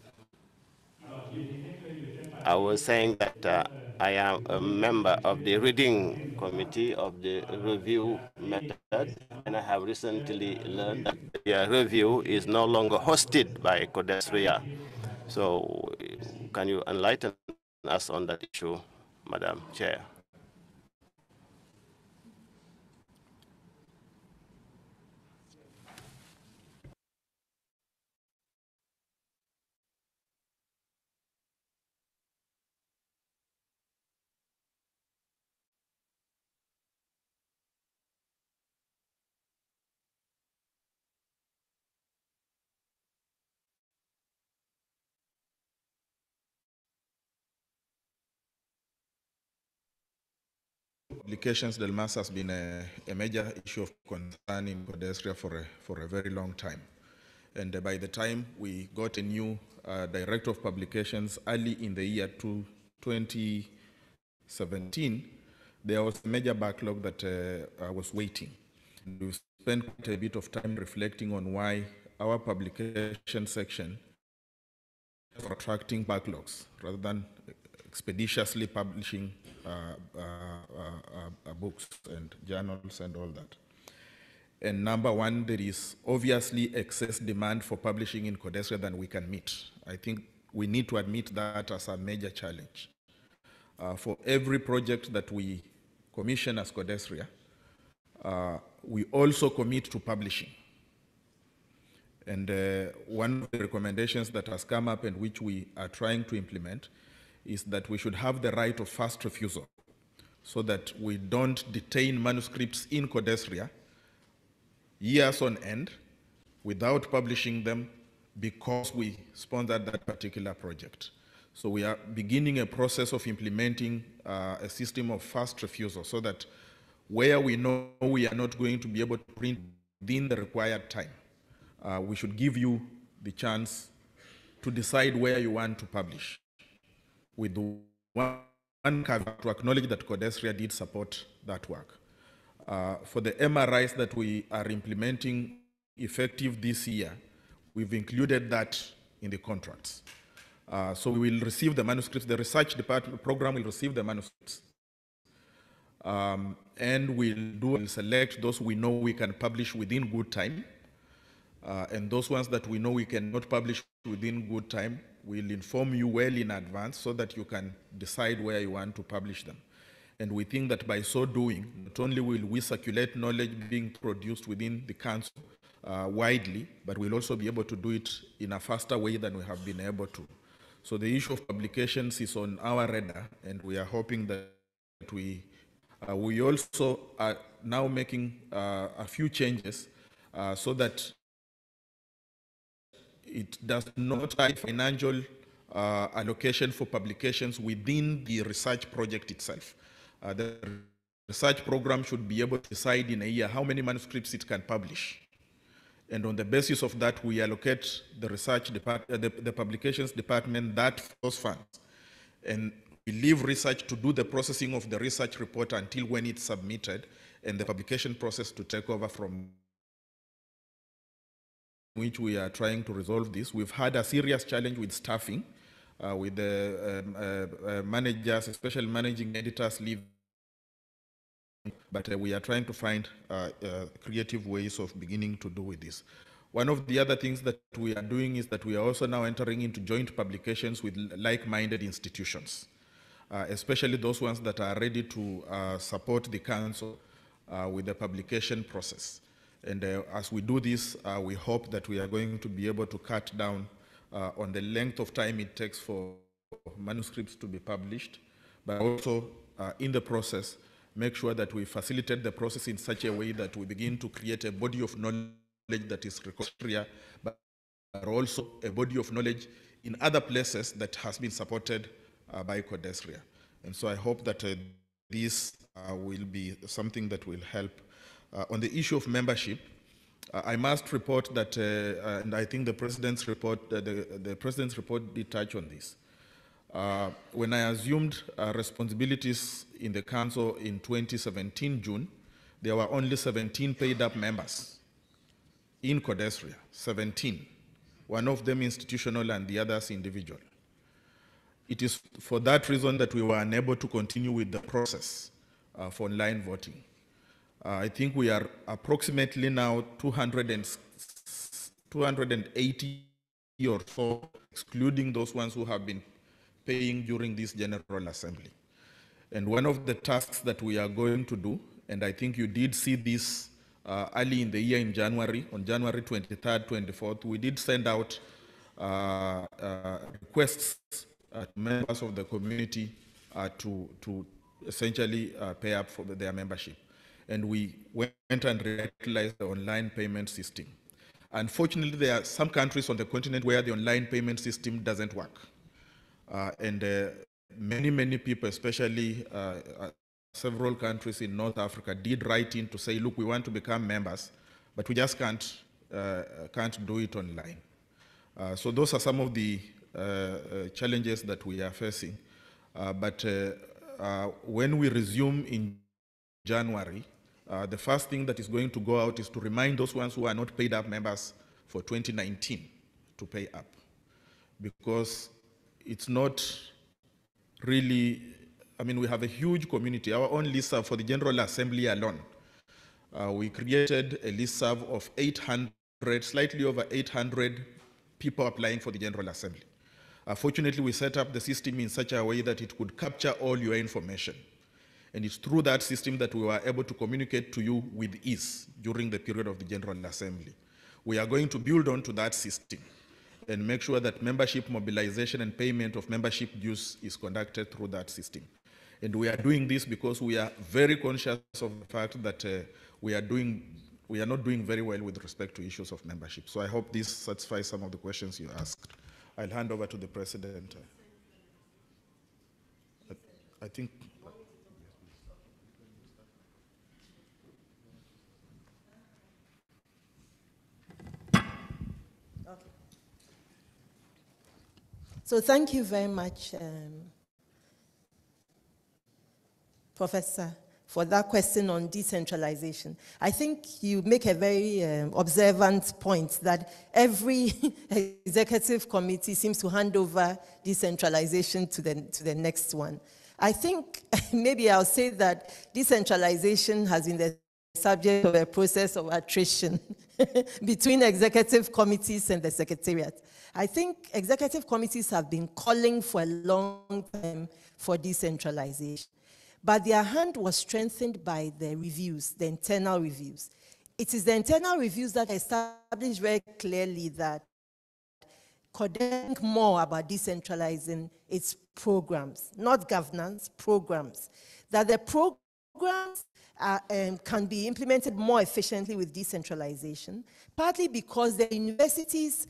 I was saying that I am a member of the reading committee of the review method, and I have recently learned that the review is no longer hosted by CODESRIA. So can you enlighten us on that issue, Madam Chair? Publications del MAS has been a major issue of concern in Codesria for a very long time. And by the time we got a new director of publications early in the year 2017, there was a major backlog that was waiting. And we spent quite a bit of time reflecting on why our publication section is attracting backlogs rather than expeditiously publishing books and journals and all that. And number one, there is obviously excess demand for publishing in Codesria than we can meet. I think we need to admit that as a major challenge. For every project that we commission as Codesria, we also commit to publishing. And one of the recommendations that has come up and which we are trying to implement is that we should have the right of first refusal so that we don't detain manuscripts in Codesria years on end without publishing them because we sponsored that particular project. So we are beginning a process of implementing a system of fast refusal so that where we know we are not going to be able to print within the required time, we should give you the chance to decide where you want to publish, with one caveat to acknowledge that Codesria did support that work. For the MRIs that we are implementing effective this year, we've included that in the contracts. So we will receive the manuscripts, the research department program will receive the manuscripts. And we'll select those we know we can publish within good time. And those ones that we know we cannot publish within good time, we'll inform you well in advance so that you can decide where you want to publish them. And we think that by so doing, not only will we circulate knowledge being produced within the council widely, but we'll also be able to do it in a faster way than we have been able to. So the issue of publications is on our radar, and we are hoping that we also are now making a few changes so that it does not have financial allocation for publications within the research project itself. The research program should be able to decide in a year how many manuscripts it can publish. And on the basis of that, we allocate the research department, the publications department those funds. And we leave research to do the processing of the research report until when it's submitted, and the publication process to take over from which we are trying to resolve this. We've had a serious challenge with staffing, with the managers, especially managing editors leave. But we are trying to find creative ways of beginning to do with this. One of the other things that we are doing is that we are also now entering into joint publications with like-minded institutions, especially those ones that are ready to support the council with the publication process. And as we do this, we hope that we are going to be able to cut down on the length of time it takes for manuscripts to be published, but also in the process, make sure that we facilitate the process in such a way that we begin to create a body of knowledge that is recorded, but also a body of knowledge in other places that has been supported by Codesria. And so I hope that this will be something that will help. On the issue of membership, I must report that, and I think the President's report, the President's report did touch on this. When I assumed responsibilities in the Council in 2017, June, there were only 17 paid-up members in Codesria, 17. One of them institutional and the others individual. It is for that reason that we were unable to continue with the process for online voting. I think we are approximately now 280 or so, excluding those ones who have been paying during this General Assembly. And one of the tasks that we are going to do, and I think you did see this early in the year in January, on January 23rd, 24th, we did send out requests to members of the community to essentially pay up for their membership. And we went and revitalized the online payment system. Unfortunately, there are some countries on the continent where the online payment system doesn't work. Many people, especially several countries in North Africa, did write in to say, look, we want to become members, but we just can't do it online. So those are some of the challenges that we are facing. But when we resume in January, the first thing that is going to go out is to remind those ones who are not paid up members for 2019 to pay up. Because it's not really, I mean, we have a huge community. Our own listserv for the General Assembly alone, we created a listserv of 800, slightly over 800 people applying for the General Assembly. Fortunately, we set up the system in such a way that it could capture all your information. And it's through that system that we were able to communicate to you with ease during the period of the General Assembly. We are going to build onto that system and make sure that membership mobilization and payment of membership dues is conducted through that system. And we are doing this because we are very conscious of the fact that we are not doing very well with respect to issues of membership. So I hope this satisfies some of the questions you asked. I'll hand over to the President. I think. So thank you very much, Professor, for that question on decentralization. I think you make a very observant point that every executive committee seems to hand over decentralization to the next one. I think maybe I'll say that decentralization has been the subject of a process of attrition between executive committees and the Secretariat. I think executive committees have been calling for a long time for decentralization, but their hand was strengthened by the reviews, the internal reviews. It is the internal reviews that established very clearly that could think more about decentralizing its programs, not governance, programs. That the programs can be implemented more efficiently with decentralization, partly because the universities,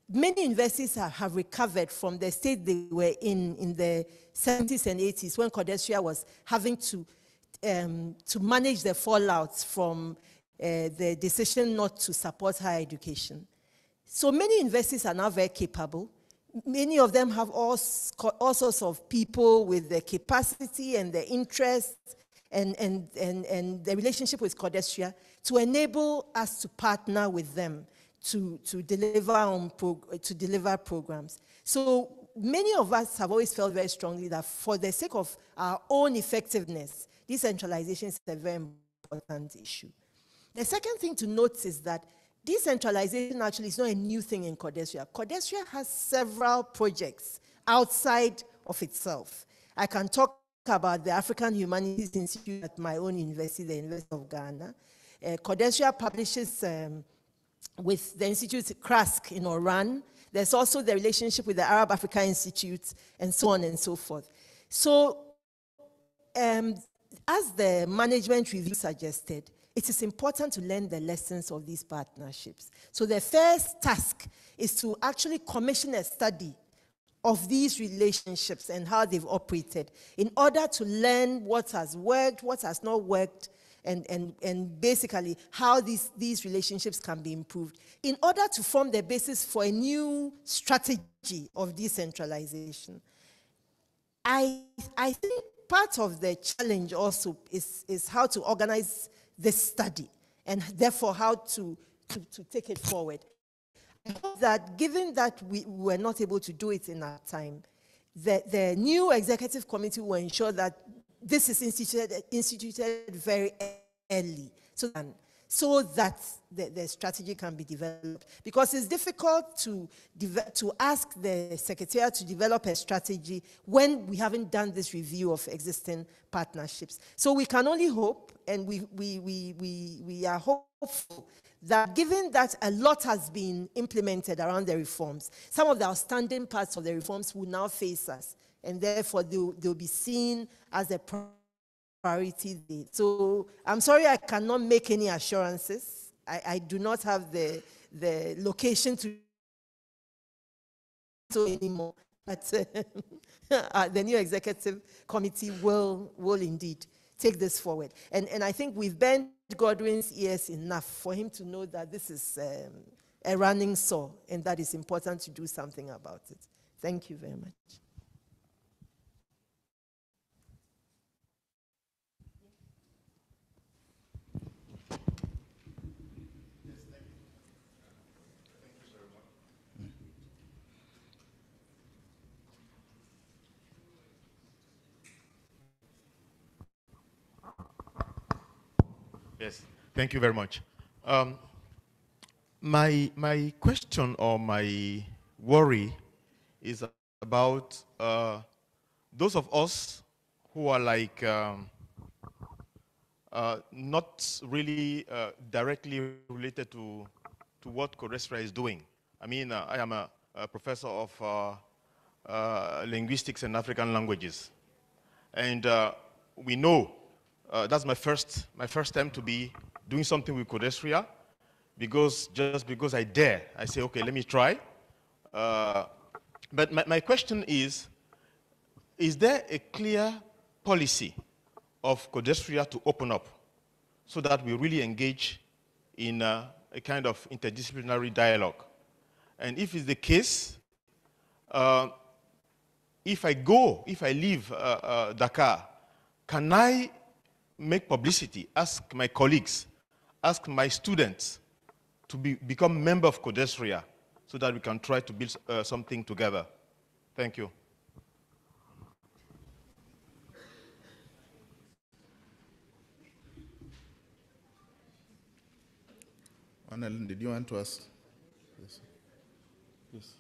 many universities have recovered from the state they were in the 70s and 80s when Codesria was having to manage the fallouts from the decision not to support higher education. So many universities are now very capable. Many of them have all sorts of people with the capacity and the interest and the relationship with Codesria to enable us to partner with them to deliver programs. So many of us have always felt very strongly that for the sake of our own effectiveness, decentralization is a very important issue. The second thing to note is that decentralization actually is not a new thing in Codesria. Codesria has several projects outside of itself. I can talk about the African Humanities Institute at my own university, the University of Ghana. Codesria publishes with the Institute CRASC in Oran. There's also the relationship with the Arab Africa Institute, and so on and so forth. So, as the management review suggested, it is important to learn the lessons of these partnerships. So the first task is to actually commission a study of these relationships and how they've operated in order to learn what has worked, what has not worked, and basically how these relationships can be improved in order to form the basis for a new strategy of decentralization. I think part of the challenge also is how to organize this study and therefore how to take it forward. I hope that given that we were not able to do it in our time, the new executive committee will ensure that this is instituted very early so that the strategy can be developed. Because it's difficult to ask the Secretariat to develop a strategy when we haven't done this review of existing partnerships. So we can only hope, and we are hopeful, that given that a lot has been implemented around the reforms, some of the outstanding parts of the reforms will now face us, and therefore they'll be seen as a priority. So I'm sorry I cannot make any assurances. I do not have the location to do anymore, but the new executive committee will indeed take this forward. And I think we've bent Godwin's ears enough for him to know that this is a running saw and that it's important to do something about it. Thank you very much. Yes, thank you very much. My question or my worry is about those of us who are like not really directly related to what Codestra is doing. I mean, I am a professor of linguistics and African languages, and we know that's my first time to be doing something with Codestra, just because I dare. I say, okay, let me try. But my question is there a clear policy of Codestra to open up so that we really engage in a kind of interdisciplinary dialogue? And if it's the case, if I leave Dakar, can I make publicity, ask my colleagues, ask my students to become member of Codestra so that we can try to build something together? Thank you. Annalyn, did you want to ask? Yes. Yes.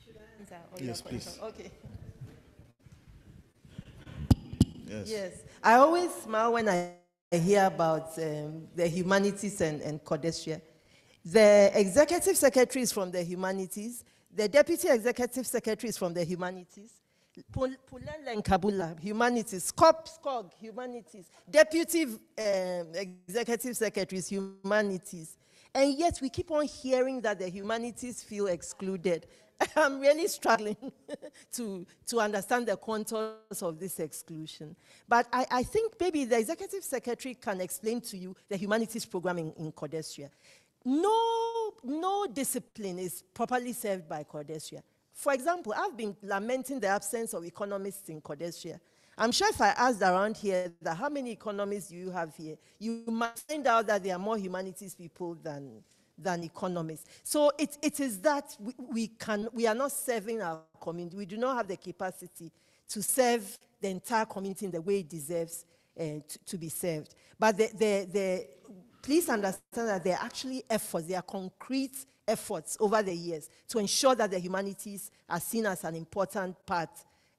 Should I answer? Yes, please. Okay. Yes. Yes. I always smile when I hear about the humanities and Codestra. The executive secretary is from the humanities. The deputy executive secretary is from the humanities. Pulele and Kabula, humanities. Skog, humanities. Deputy executive secretaries, humanities. And yet we keep on hearing that the humanities feel excluded. I'm really struggling to understand the contours of this exclusion. But I think maybe the executive secretary can explain to you the humanities program in Codestra. No discipline is properly served by Codestra. For example, I've been lamenting the absence of economists in Codestra. I'm sure if I asked around here that how many economists do you have here, you might find out that there are more humanities people than economists. So it is that we are not serving our community. We do not have the capacity to serve the entire community in the way it deserves to be served. But please understand that there are actually efforts, there are concrete efforts over the years to ensure that the humanities are seen as an important part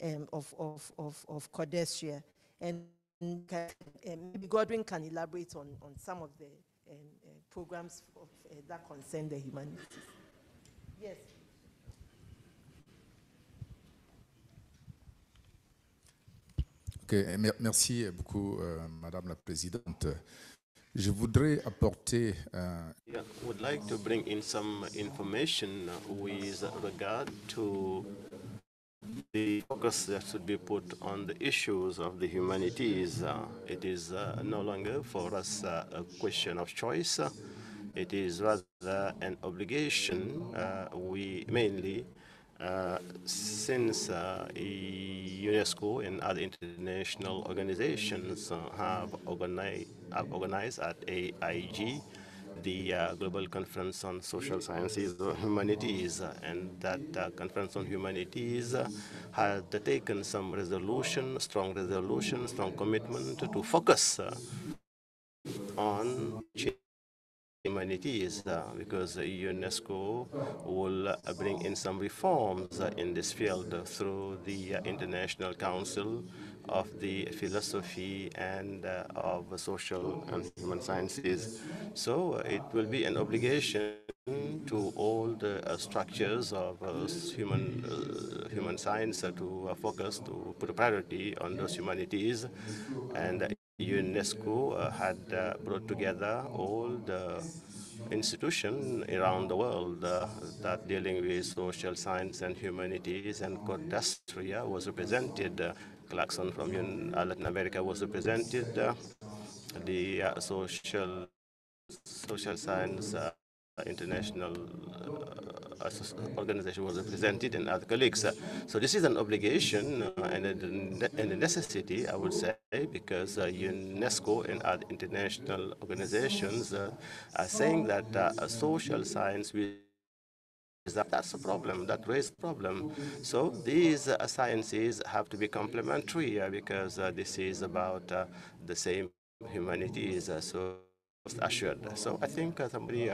of Codestra. And maybe Godwin can elaborate on some of the programs that concern the humanities. Yes. Ok, merci beaucoup, Madame la Présidente. Je voudrais apporter. Yeah, would like to bring in some information with regard to the focus that should be put on the issues of the humanities. It is no longer for us a question of choice. It is rather an obligation. We mainly, since UNESCO and other international organizations have organized at AIG the Global Conference on Social Sciences or Humanities, and that Conference on Humanities had taken some resolution, strong commitment to focus on humanities because UNESCO will bring in some reforms in this field through the International Council of the Philosophy and of Social and Human Sciences. So it will be an obligation to all the structures of human science to focus, to put a priority on those humanities. And UNESCO had brought together all the institutions around the world that dealing with social science and humanities, and Codastria was represented. Clarkson from Latin America was represented. The social science international organization was represented, and other colleagues. So this is an obligation and a necessity, I would say, because UNESCO and other international organizations are saying that social science will that's a problem, that raises a problem. So these sciences have to be complementary because this is about the same humanities. So assured. So I think somebody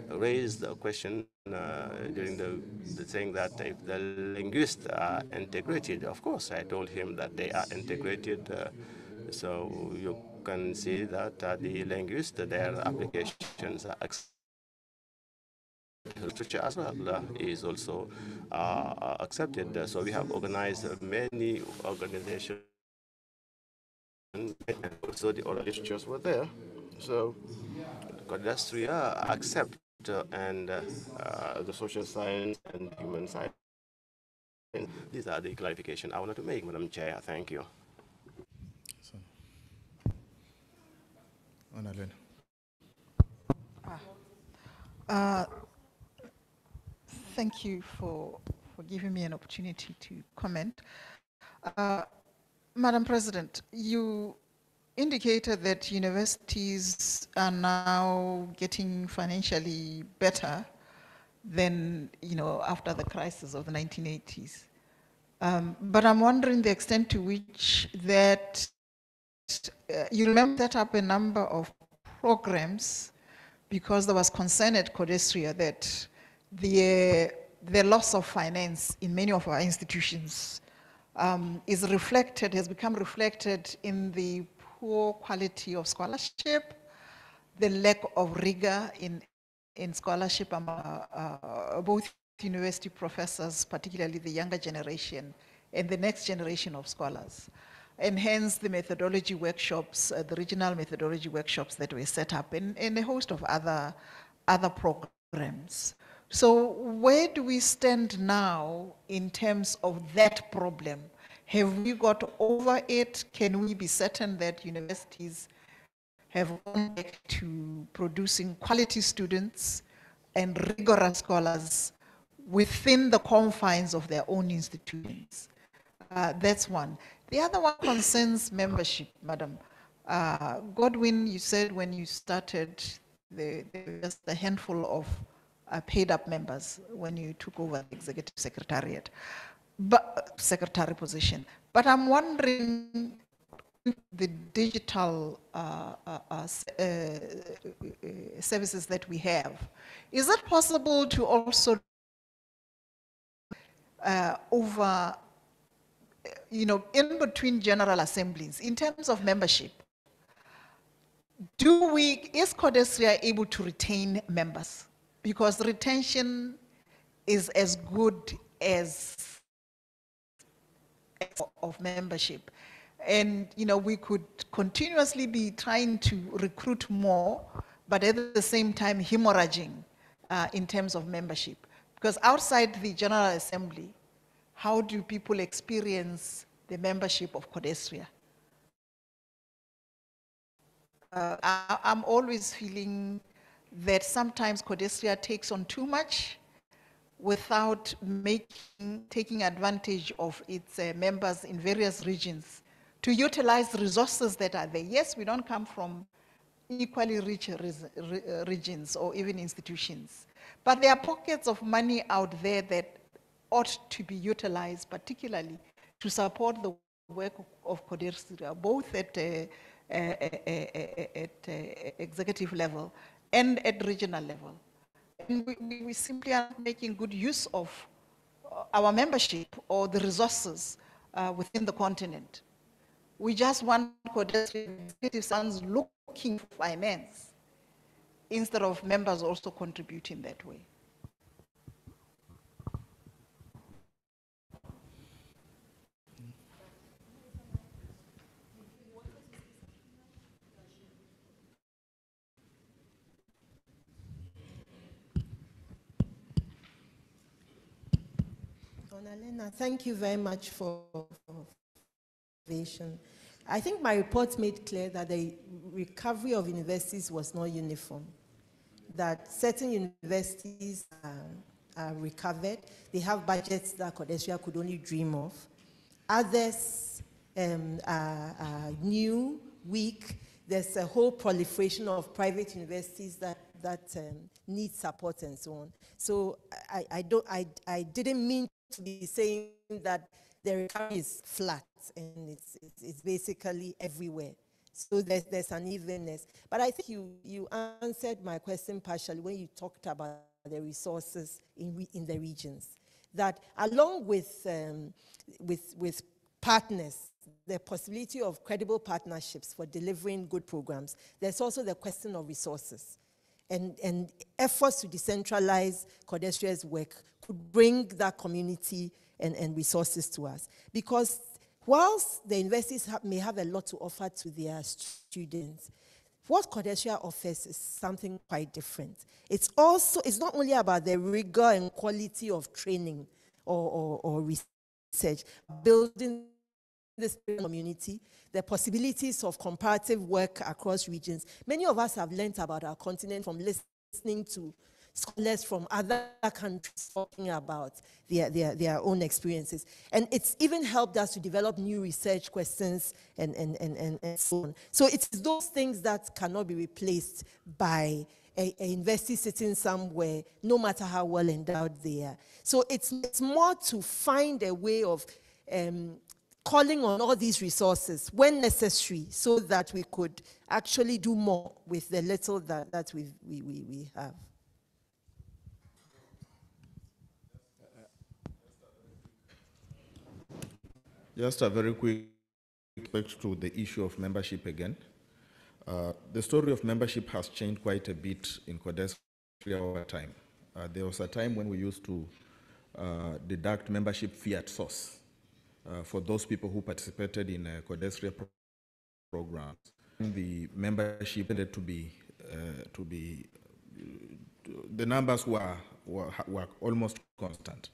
raised a question during the saying that if the linguists are integrated, of course I told him that they are integrated. So you can see that the linguists, their applications are literature as well is also accepted. So we have organized many organizations, and also the oral literatures were there. So Codastria accept and the social science and human science. These are the clarification I wanted to make, Madam Chair. Thank you. Thank you for giving me an opportunity to comment. Madam President, you indicated that universities are now getting financially better than, after the crisis of the 1980s. But I'm wondering the extent to which that, you remember set up a number of programs because there was concern at Codastria that the loss of finance in many of our institutions has become reflected in the poor quality of scholarship, the lack of rigor in scholarship among both university professors, particularly the younger generation, and the next generation of scholars. And hence the methodology workshops, the regional methodology workshops that were set up, and a host of other programs. So where do we stand now in terms of that problem? Have we got over it? Can we be certain that universities have gone back to producing quality students and rigorous scholars within the confines of their own institutions? That's one. The other one concerns membership, Madam. Godwin, you said when you started, there was just a handful of paid up members when you took over the executive secretariat, secretary position. But I'm wondering, the digital services that we have, is it possible to also over, in between general assemblies, in terms of membership, is Codastria able to retain members? Because retention is as good as of membership. And we could continuously be trying to recruit more, but at the same time hemorrhaging in terms of membership. Because outside the General Assembly, how do people experience the membership of Codesria? I'm always feeling that sometimes Codesria takes on too much without taking advantage of its members in various regions to utilize the resources that are there. Yes, we don't come from equally rich regions or even institutions, but there are pockets of money out there that ought to be utilized, particularly to support the work of Codesria, both at executive level and at regional level. And we simply are making good use of our membership or the resources within the continent. We just want executive sons looking for finance instead of members also contributing that way. Elena, thank you very much for observation. I think my report made clear that the recovery of universities was not uniform, that certain universities are recovered. They have budgets that Codesria could only dream of. Others are new, weak. There's a whole proliferation of private universities that need support and so on. So I didn't mean to be saying that the recovery is flat and it's basically everywhere. So there's an evenness. But I think you answered my question partially when you talked about the resources in the regions. That along with partners, the possibility of credible partnerships for delivering good programs, there's also the question of resources. And efforts to decentralize Codesria's work could bring that community and resources to us. Because whilst the universities may have a lot to offer to their students, what Codesria offers is something quite different. It's not only about the rigor and quality of training or research, building this community, the possibilities of comparative work across regions. Many of us have learned about our continent from listening to scholars from other countries talking about their own experiences. And it's even helped us to develop new research questions and so on. So it's those things that cannot be replaced by a university sitting somewhere, no matter how well endowed they are. So it's more to find a way of calling on all these resources when necessary so that we could actually do more with the little that we have. Just a very quick respect to the issue of membership again. The story of membership has changed quite a bit in Codesria over time. There was a time when we used to deduct membership fee at source for those people who participated in Codesria programs. The membership tended to be the numbers were almost constant.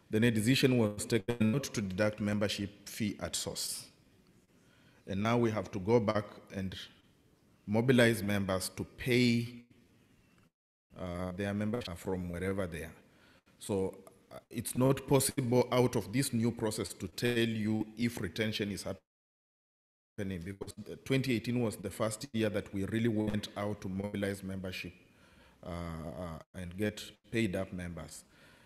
Then a decision was taken not to deduct membership fee at source. And now we have to go back and mobilize members to pay their membership from wherever they are. So it's not possible out of this new process to tell you if retention is happening, because 2018 was the first year that we really went out to mobilize membership and get paid up members.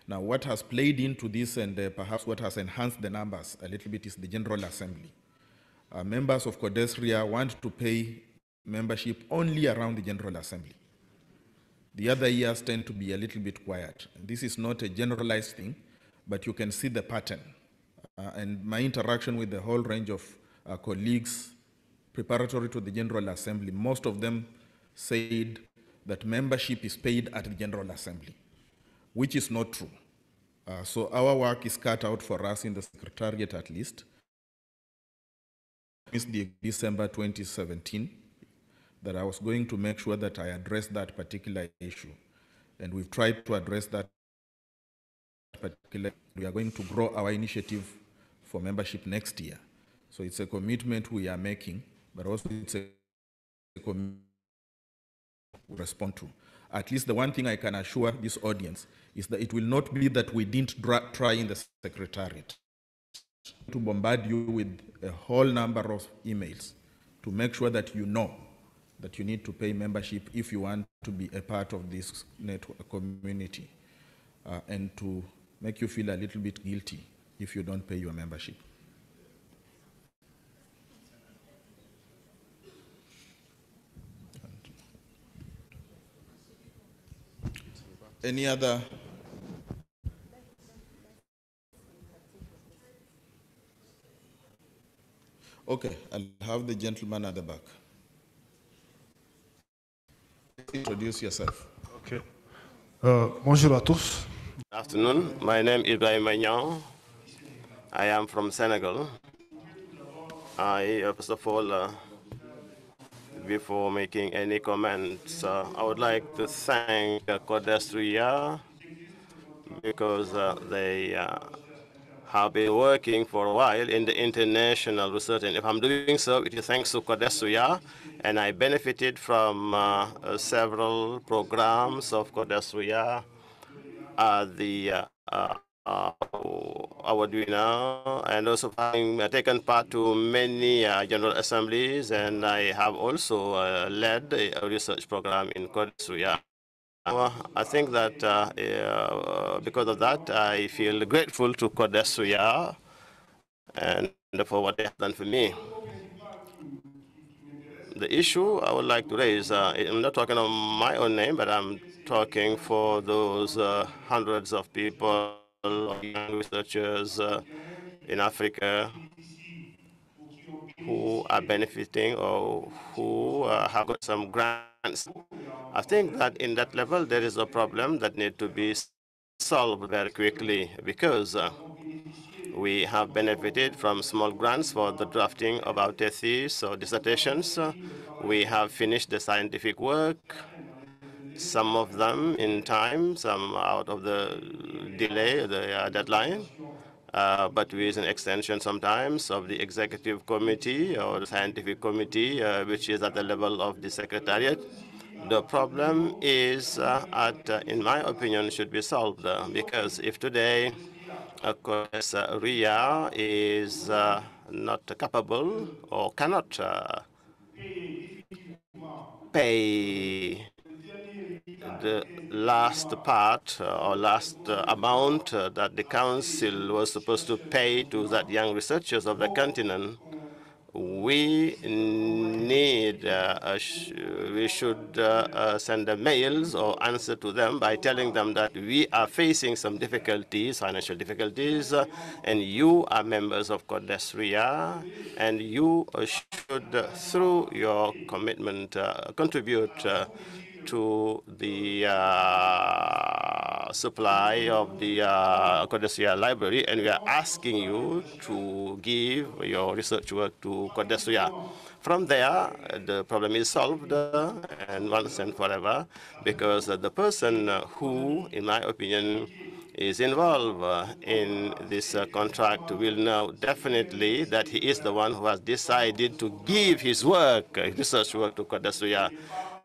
Now, what has played into this and perhaps what has enhanced the numbers a little bit is the General Assembly. Members of Codesria want to pay membership only around the General Assembly. The other years tend to be a little bit quiet. This is not a generalized thing, but you can see the pattern. And my interaction with the whole range of colleagues preparatory to the General Assembly, most of them said that membership is paid at the General Assembly, which is not true. So our work is cut out for us in the Secretariat at least the December 2017 that I was going to make sure that I address that particular issue. And we've tried to address that particular. We are going to grow our initiative for membership next year. So it's a commitment we are making, but also it's a commitment we respond to. At least the one thing I can assure this audience is that it will not be that we didn't try in the secretariat to bombard you with a whole number of emails to make sure that you know that you need to pay membership if you want to be a part of this network community, and to make you feel a little bit guilty if you don't pay your membership. Any other? Okay, I'll have the gentleman at the back. Introduce yourself. Okay. Bonjour à tous. Good afternoon. My name is Ibrahim Magnan. I am from Senegal. First of all, before making any comments, I would like to thank Codestria because they have been working for a while in the international research. And if I'm doing so, it is thanks to Codestria. And I benefited from several programs of Codestria, the Awardwinner, and also having taken part to many general assemblies, and I have also led a research program in Codestria. I think that because of that, I feel grateful to Codestria and for what they have done for me. The issue I would like to raise, I'm not talking on my own name, but I'm talking for those hundreds of people, young researchers in Africa who are benefiting or who have got some grants. I think that in that level, there is a problem that needs to be solved very quickly because we have benefited from small grants for the drafting of our theses or dissertations. We have finished the scientific work, some of them in time, some out of the delay, the deadline, but with an extension sometimes of the executive committee or the scientific committee, which is at the level of the secretariat. The problem is, in my opinion, should be solved because if today RIA is not capable or cannot pay the last part or last amount that the council was supposed to pay to that young researchers of the continent, we need, we should send the mails or answer to them by telling them that we are facing some difficulties, financial difficulties, and you are members of Codestria, and you should, through your commitment, contribute to the supply of the Codestria library, and we are asking you to give your research work to Codestria. From there, the problem is solved and once and forever, because the person who, in my opinion, is involved in this contract will know definitely that he is the one who has decided to give his work, research work, to Codestria,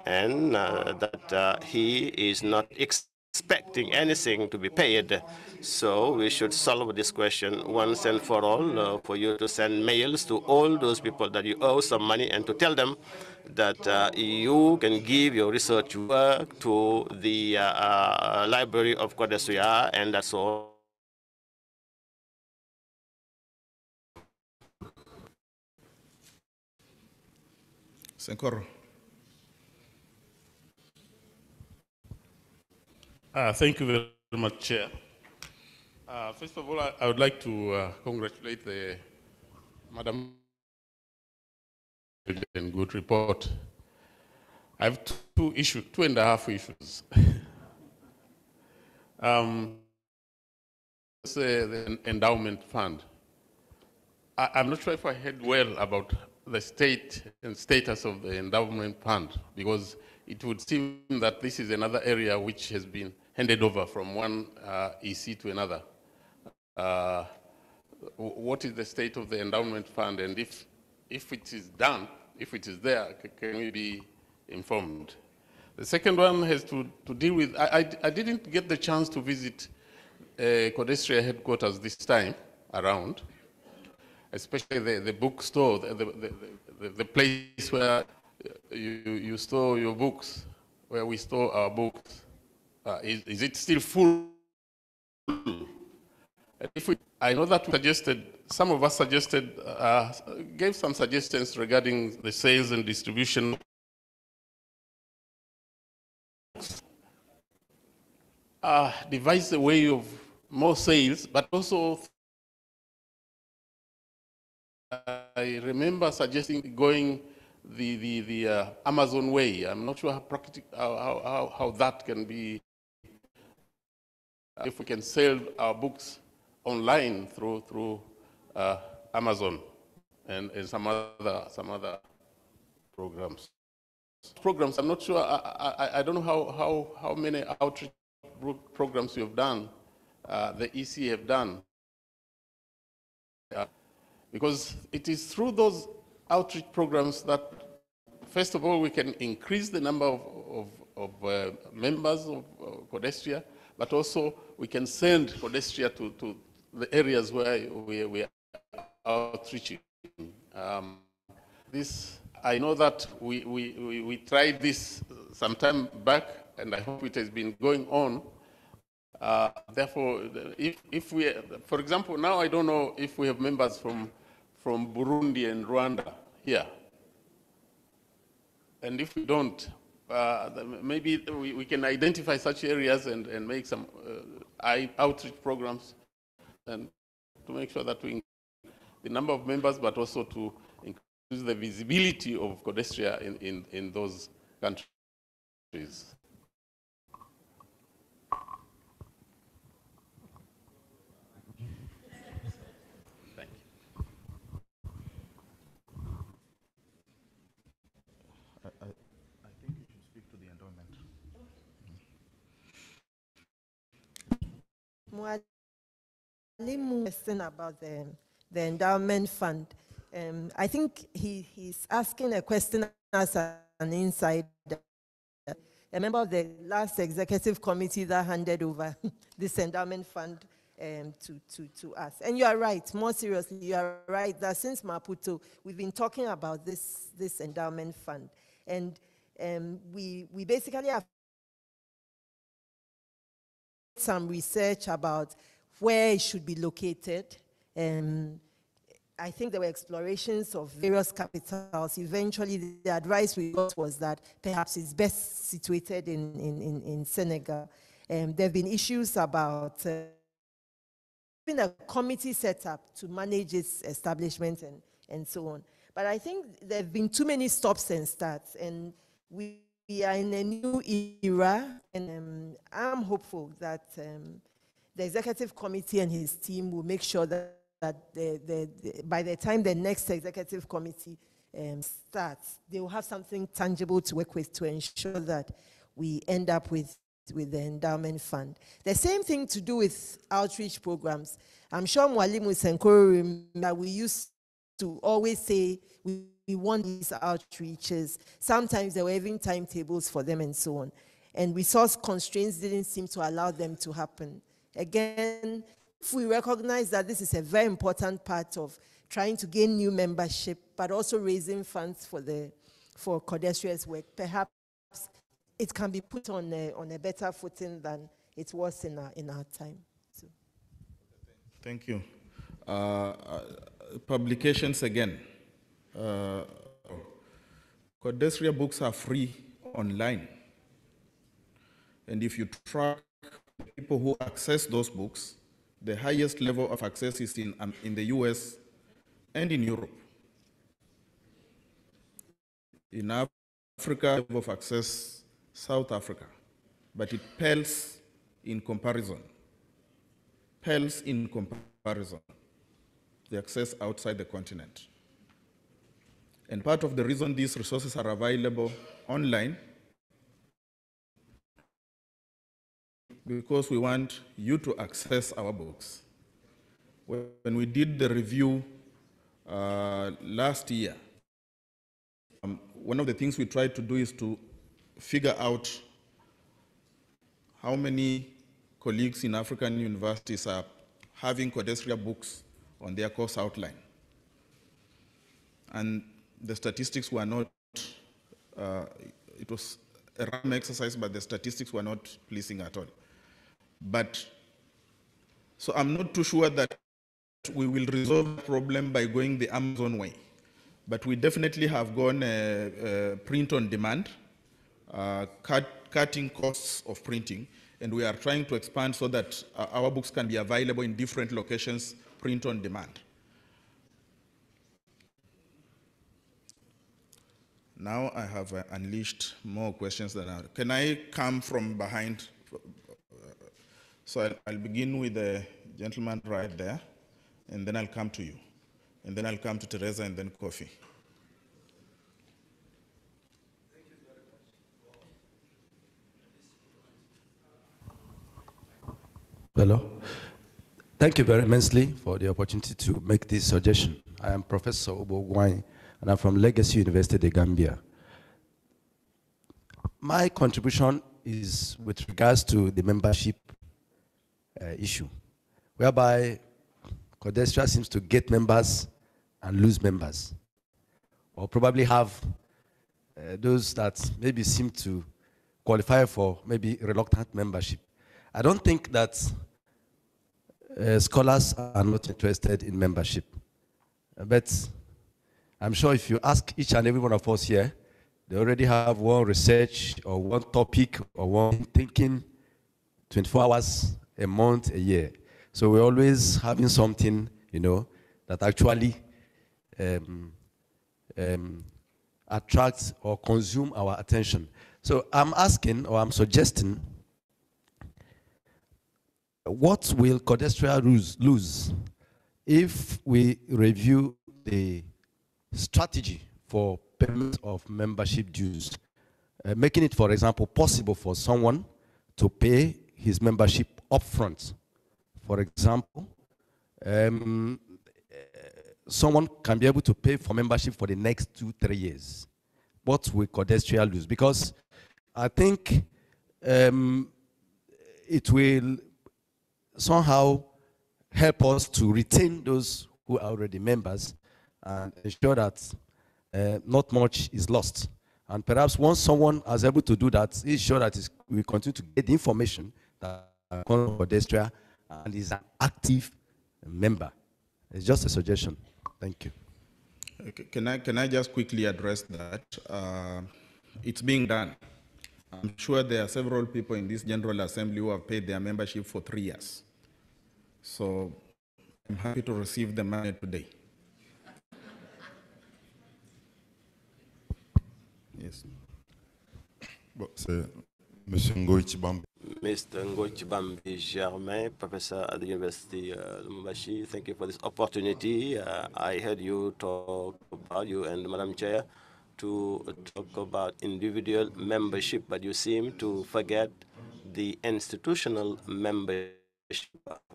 and that he is not expecting anything to be paid. So we should solve this question once and for all, for you to send mails to all those people that you owe some money and to tell them that you can give your research work to the library of Codestria, and that's all. Senkoro. Thank you very much, Chair. First of all, I would like to congratulate the Madam and good report. I have two and a half issues. The endowment fund. I'm not sure if I heard well about the state and status of the endowment fund, because it would seem that this is another area which has been handed over from one EC to another. What is the state of the endowment fund, and if it is done, if it is there, can we be informed? The second one has to deal with, I didn't get the chance to visit Codestria headquarters this time around, especially the bookstore, the place where you store your books, where we store our books. Is it still full? I know that we suggested, some of us suggested, gave some suggestions regarding the sales and distribution. Devise a way of more sales, but also I remember suggesting going the Amazon way. I'm not sure how that can be. If we can sell our books online through Amazon and some other programs. I'm not sure. I don't know how many outreach programs you have done. The EC have done. Because it is through those outreach programs that, first of all, we can increase the number of members of Codestria, but also we can send Codestria to the areas where we are outreaching. I know that we tried this some time back, and I hope it has been going on. Therefore, if we, for example, now I don't know if we have members from Burundi and Rwanda here. And if we don't, maybe we can identify such areas and make some outreach programs and to make sure that we increase the number of members, but also to increase the visibility of Codestria in those countries. Question about the endowment fund. I think he's asking a question as an insider, a member of the last executive committee that handed over this endowment fund to us. And you are right, more seriously, you are right that since Maputo, we've been talking about this endowment fund. And we basically have some research about where it should be located. I think there were explorations of various capitals. Eventually, the advice we got was that perhaps it's best situated in Senegal. There have been issues about having a committee set up to manage its establishment and so on. But I think there have been too many stops and starts, and we are in a new era, and I'm hopeful that the executive committee and his team will make sure that by the time the next executive committee starts, they will have something tangible to work with to ensure that we end up with the endowment fund. The same thing to do with outreach programs. I'm sure Mwalimu Senkoro that we used to always say we want these outreaches. Sometimes there were even timetables for them and so on. And resource constraints didn't seem to allow them to happen. Again, if we recognize that this is a very important part of trying to gain new membership, but also raising funds for Codestria's work, perhaps it can be put on a better footing than it was in our time. So. Thank you. Publications again. Codestria books are free online. And if you track people who access those books, the highest level of access is in the US and in Europe. In Africa, level of access, South Africa, but it pales in comparison. Pales in comparison. The access outside the continent. And part of the reason these resources are available online, because we want you to access our books. When we did the review last year, one of the things we tried to do is to figure out how many colleagues in African universities are having Codesria books on their course outline. And the statistics were not, it was a random exercise, but the statistics were not pleasing at all. But, so I'm not too sure that we will resolve the problem by going the Amazon way. But we definitely have gone print on demand, cutting costs of printing, and we are trying to expand so that our books can be available in different locations, print on demand. Now I have unleashed more questions than I... Can I come from behind? So I'll begin with the gentleman right there, and then I'll come to you. And then I'll come to Teresa and then Kofi. Hello. Thank you very immensely for the opportunity to make this suggestion. I am Professor Obogwai, and I'm from Legacy University, the Gambia. My contribution is with regards to the membership issue, whereby Codesria seems to get members and lose members, or probably have those that maybe seem to qualify for maybe reluctant membership. I don't think that scholars are not interested in membership. But I'm sure if you ask each and every one of us here, they already have one research or one topic or one thinking 24 hours, a month, a year. So we're always having something, you know, that actually attracts or consume our attention. So I'm asking, or I'm suggesting, what will Codesria lose if we review the strategy for payment of membership dues, making it, for example, possible for someone to pay his membership upfront? For example, someone can be able to pay for membership for the next 2-3 years. What will Codesria lose? Because I think it will somehow help us to retain those who are already members and ensure that not much is lost. And perhaps once someone is able to do that, he's sure that we continue to get the information that Codesria and is an active member. It's just a suggestion. Thank you. Okay. Can I just quickly address that? It's being done. I'm sure there are several people in this General Assembly who have paid their membership for 3 years. So I'm happy to receive the money today. Yes. Monsieur Ngoichibambi. Mr. Ngoichibambi Germain, professor at the University of Lumumbashi, thank you for this opportunity. I heard you talk about, you and Madam Chair, to talk about individual membership, but you seem to forget the institutional membership.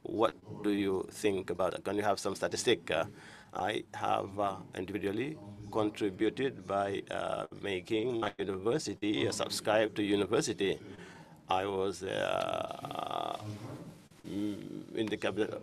What do you think about it? Can you have some statistic? I have individually contributed by making my university subscribe to university. I was in the cabinet.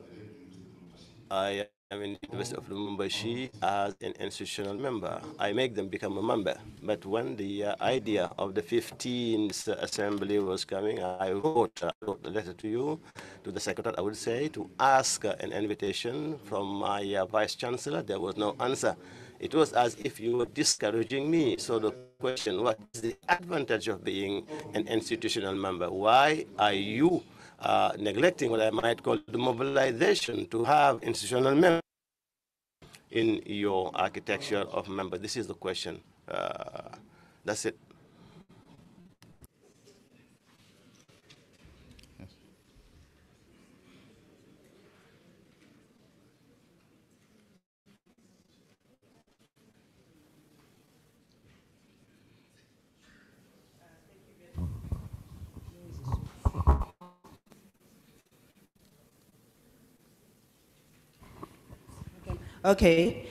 I am in the University of Lumumbashi as an institutional member. I make them become a member. But when the idea of the 15th assembly was coming, I wrote a letter to you, to the secretary, I would say, to ask an invitation from my vice chancellor. There was no answer. It was as if you were discouraging me. So the question, what is the advantage of being an institutional member? Why are you neglecting what I might call the mobilization to have institutional members in your architecture of members? This is the question. That's it. Okay,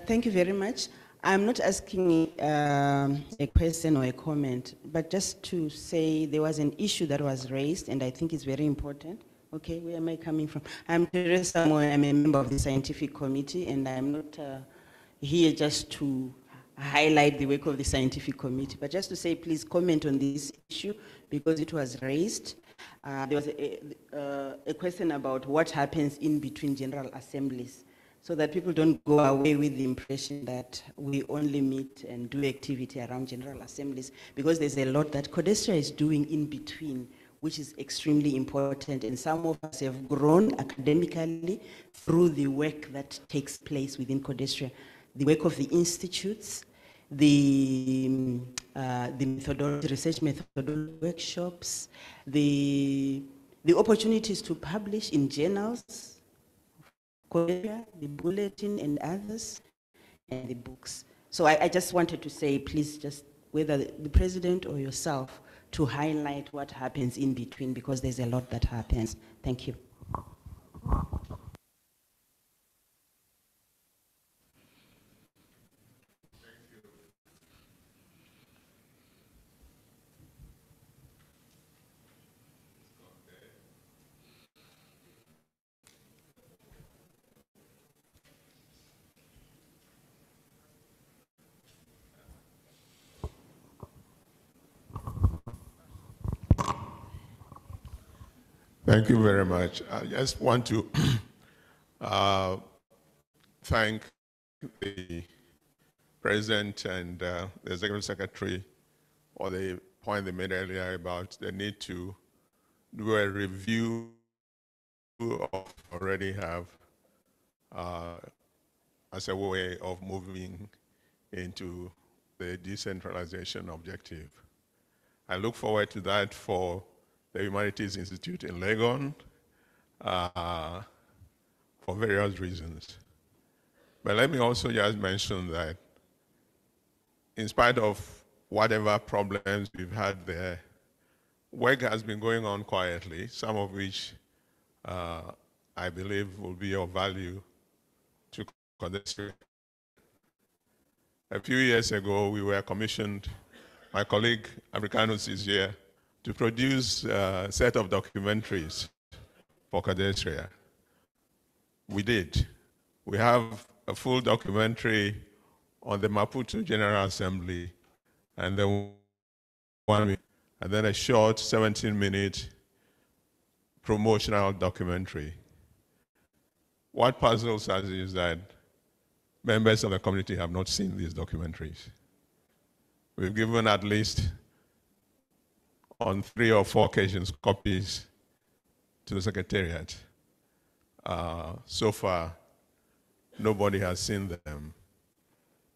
thank you very much. I'm not asking a question or a comment, but just to say there was an issue that was raised, and I think it's very important. Okay, where am I coming from? I'm Teresa Moy, I'm a member of the scientific committee, and I'm not here just to highlight the work of the scientific committee, but just to say, please comment on this issue because it was raised. There was a question about what happens in between general assemblies, so that people don't go away with the impression that we only meet and do activity around general assemblies, because there's a lot that CODESTRA is doing in between, which is extremely important. And some of us have grown academically through the work that takes place within CODESTRA, the work of the institutes, the methodology, research methodology workshops, the opportunities to publish in journals, the bulletin and others, and the books. So I just wanted to say, please, just whether the president or yourself, to highlight what happens in between, because there's a lot that happens. Thank you. Thank you very much. I just want to thank the President and the Executive Secretary for the point they made earlier about the need to do a review of already have as a way of moving into the decentralization objective. I look forward to that for the Humanities Institute in Legon for various reasons. But let me also just mention that in spite of whatever problems we've had there, work has been going on quietly, some of which I believe will be of value to CODESTRA. A few years ago, we were commissioned, my colleague Africanus is here, to produce a set of documentaries for CODESTRA. We did. We have a full documentary on the Maputo General Assembly, and then a short 17-minute promotional documentary. What puzzles us is that members of the community have not seen these documentaries. We've given at least on 3 or 4 occasions copies to the Secretariat. So far, nobody has seen them.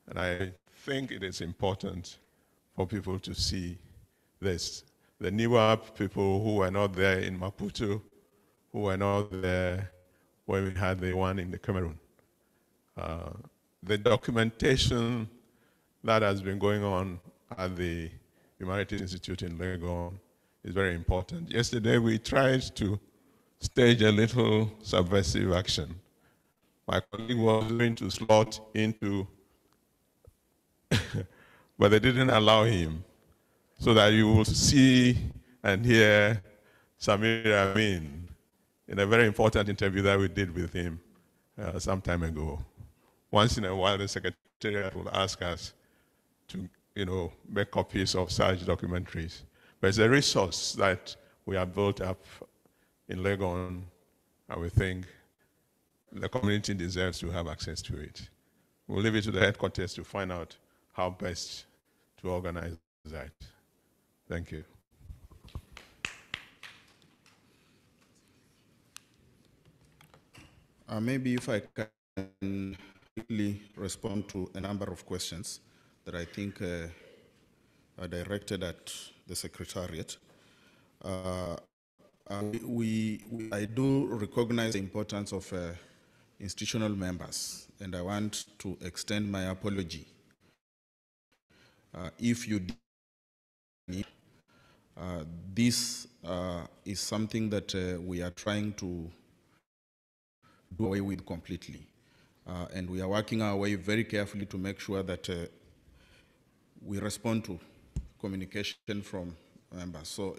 And I think it is important for people to see this. The newer people who were not there in Maputo, who were not there when we had the one in the Cameroon. The documentation that has been going on at the Humanities Institute in Legon is very important. Yesterday we tried to stage a little subversive action. My colleague was going to slot into, but they didn't allow him, so that you will see and hear Samir Amin in a very important interview that we did with him some time ago. Once in a while, the Secretariat will ask us to, make copies of such documentaries. But it's a resource that we have built up in Legon, and we think the community deserves to have access to it. We'll leave it to the headquarters to find out how best to organize that. Thank you. Maybe if I can quickly respond to a number of questions that I think are directed at the Secretariat. I do recognize the importance of institutional members, and I want to extend my apology. If you did, this is something that we are trying to do away with completely. And we are working our way very carefully to make sure that we respond to communication from members. So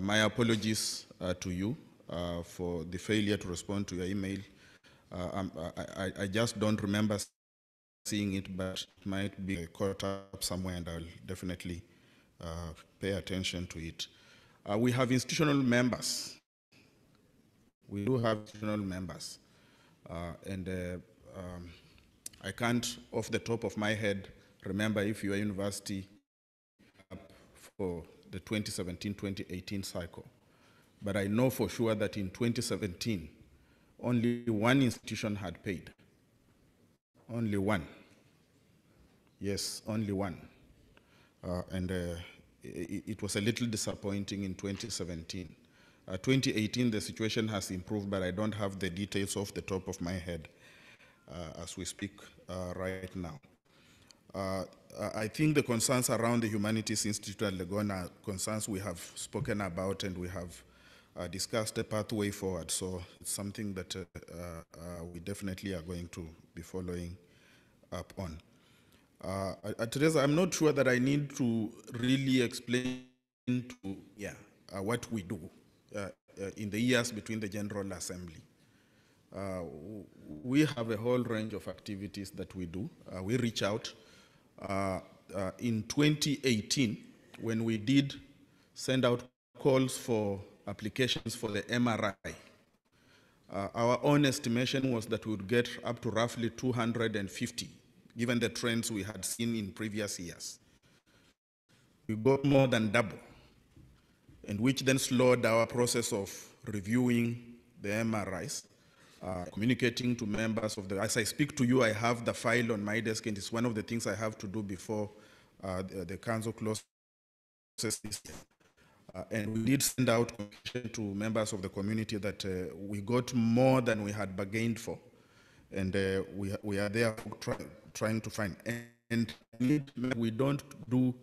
my apologies to you for the failure to respond to your email. I just don't remember seeing it, but it might be caught up somewhere, and I'll definitely pay attention to it. We have institutional members. We do have institutional members. I can't, off the top of my head, remember if your university for the 2017-2018 cycle. But I know for sure that in 2017, only one institution had paid. Only one. Yes, only one. It was a little disappointing in 2017. 2018, the situation has improved, but I don't have the details off the top of my head as we speak right now. I think the concerns around the Humanities Institute at Legon are concerns we have spoken about, and we have discussed a pathway forward. So it's something that we definitely are going to be following up on. Teresa, I'm not sure that I need to really explain to what we do in the years between the General Assembly. We have a whole range of activities that we do. We reach out. In 2018, when we did send out calls for applications for the MRI, our own estimation was that we would get up to roughly 250, given the trends we had seen in previous years. We got more than double, and which then slowed our process of reviewing the MRIs, communicating to members of the, as I speak to you, I have the file on my desk, and it's one of the things I have to do before the council closes this year. And we did send out communication to members of the community that we got more than we had bargained for. And we are there trying to find. And we don't do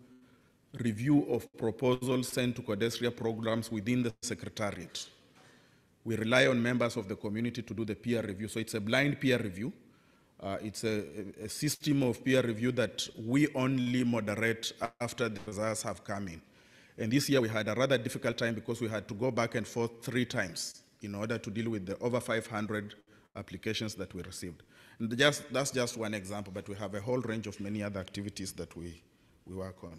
review of proposals sent to Codesria programs within the Secretariat. We rely on members of the community to do the peer review. So it's a blind peer review. It's a system of peer review that we only moderate after the results have come in. And this year we had a rather difficult time because we had to go back and forth 3 times in order to deal with the over 500 applications that we received. And that's just one example, but we have a whole range of many other activities that we work on.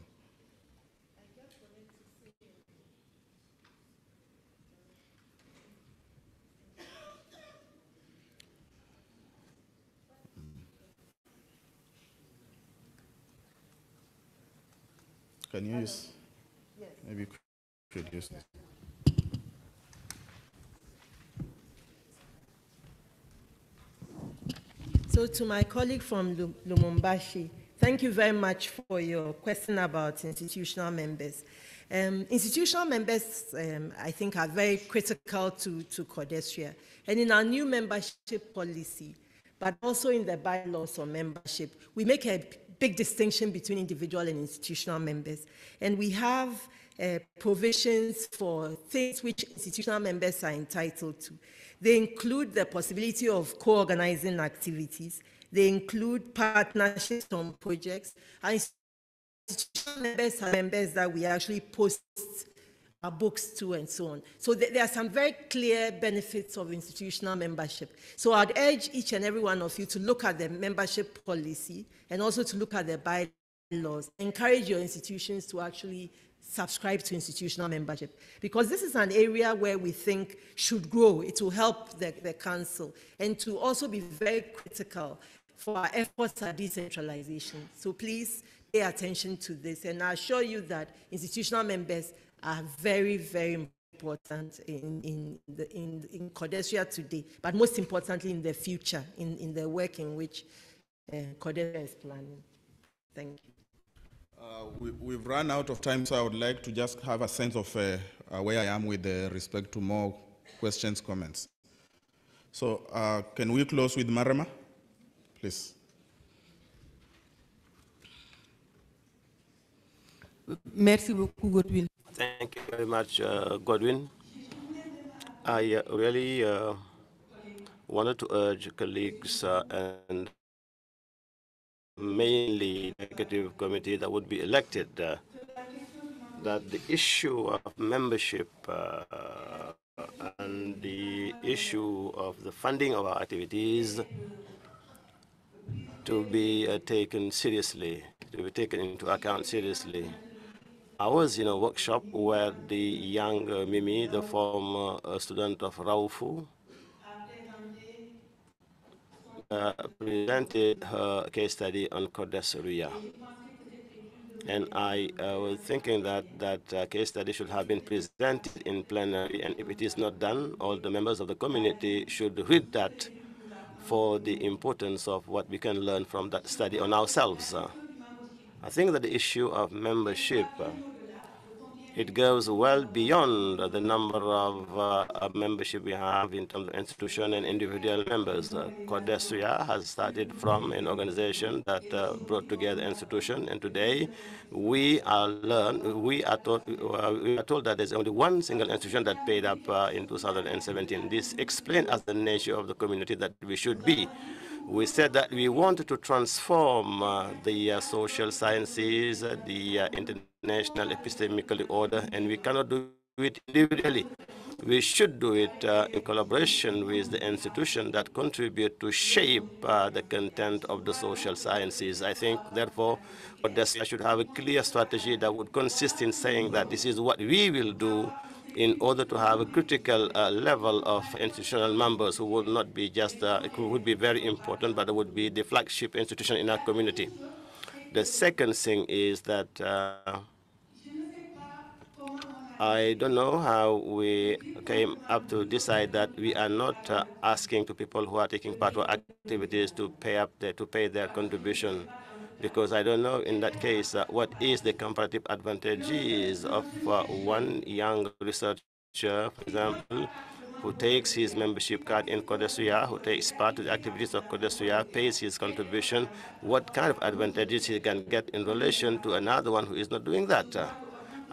Can you use? Yes. Maybe you could use this. So to my colleague from Lumumbashi, thank you very much for your question about institutional members. Institutional members, I think, are very critical to Codesria. And in our new membership policy, but also in the bylaws on membership, we make a big distinction between individual and institutional members. And we have provisions for things which institutional members are entitled to. They include the possibility of co-organizing activities. They include partnerships on projects. And institutional members are members that we actually post our books to and so on. So there are some very clear benefits of institutional membership. So I'd urge each and every one of you to look at the membership policy and also to look at the bylaws. Encourage your institutions to actually subscribe to institutional membership, because this is an area where we think should grow. It will help the council, and to also be very critical for our efforts at decentralization. So please pay attention to this, and I assure you that institutional members are very, very important in Codesria today, but most importantly in the future, in the work in which Codesria is planning. Thank you. We've run out of time, so I would like to just have a sense of where I am with respect to more questions, comments. So can we close with Marama, please? Merci beaucoup, Godwin. Thank you very much, Godwin. I really wanted to urge colleagues and mainly executive committee that would be elected that the issue of membership and the issue of the funding of our activities to be taken seriously, to be taken into account seriously. I was in a workshop where the young Mimi, the former student of Raufu, presented her case study on Cordesseria. And I was thinking that that case study should have been presented in plenary, and if it is not done, all the members of the community should read that for the importance of what we can learn from that study on ourselves. I think that the issue of membership it goes well beyond the number of membership we have in terms of institution and individual members. Cordesseria has started from an organization that brought together institution, and today we are told that there's only one single institution that paid up in 2017. This explains as the nature of the community that we should be. We said that we wanted to transform the social sciences, the international epistemical order, and we cannot do it individually. We should do it in collaboration with the institution that contribute to shape the content of the social sciences. I think, therefore, Odessa should have a clear strategy that would consist in saying that this is what we will do in order to have a critical level of institutional members who would not be just, who would be very important, but would be the flagship institution in our community. The second thing is that I don't know how we came up to decide that we are not asking to people who are taking part of activities to pay their contribution, because I don't know in that case what is the comparative advantages of one young researcher, for example, who takes his membership card in Cordesseria, who takes part to the activities of Cordesseria, pays his contribution, what kind of advantages he can get in relation to another one who is not doing that.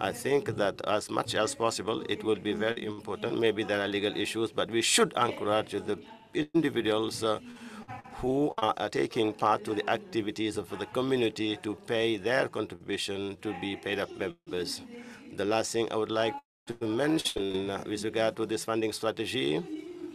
I think that as much as possible, it will be very important. Maybe there are legal issues, but we should encourage the individuals who are taking part to the activities of the community to pay their contribution to be paid up members. The last thing I would like to mention with regard to this funding strategy,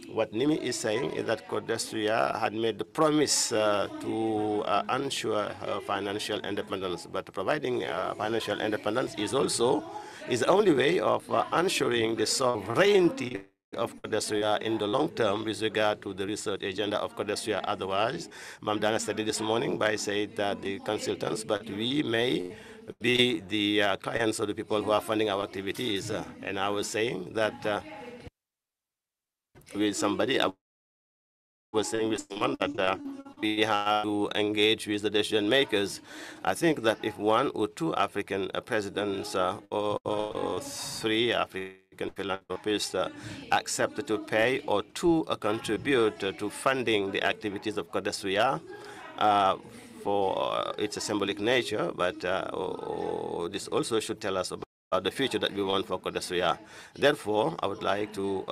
what Nimi is saying is that Cordesseria had made the promise to ensure her financial independence, but providing financial independence is also the only way of ensuring the sovereignty of Cordesseria in the long term with regard to the research agenda of Cordesseria. Otherwise, Mam Dana said this morning by saying that the consultants, but we may be the clients of the people who are funding our activities. And I was saying that with somebody, I was saying with someone that we have to engage with the decision makers. I think that if one or two African presidents or three African philanthropists accept to pay or to contribute to funding the activities of Cordesseria, for its symbolic nature, but this also should tell us about the future that we want for Cordesseria. Therefore, I would like to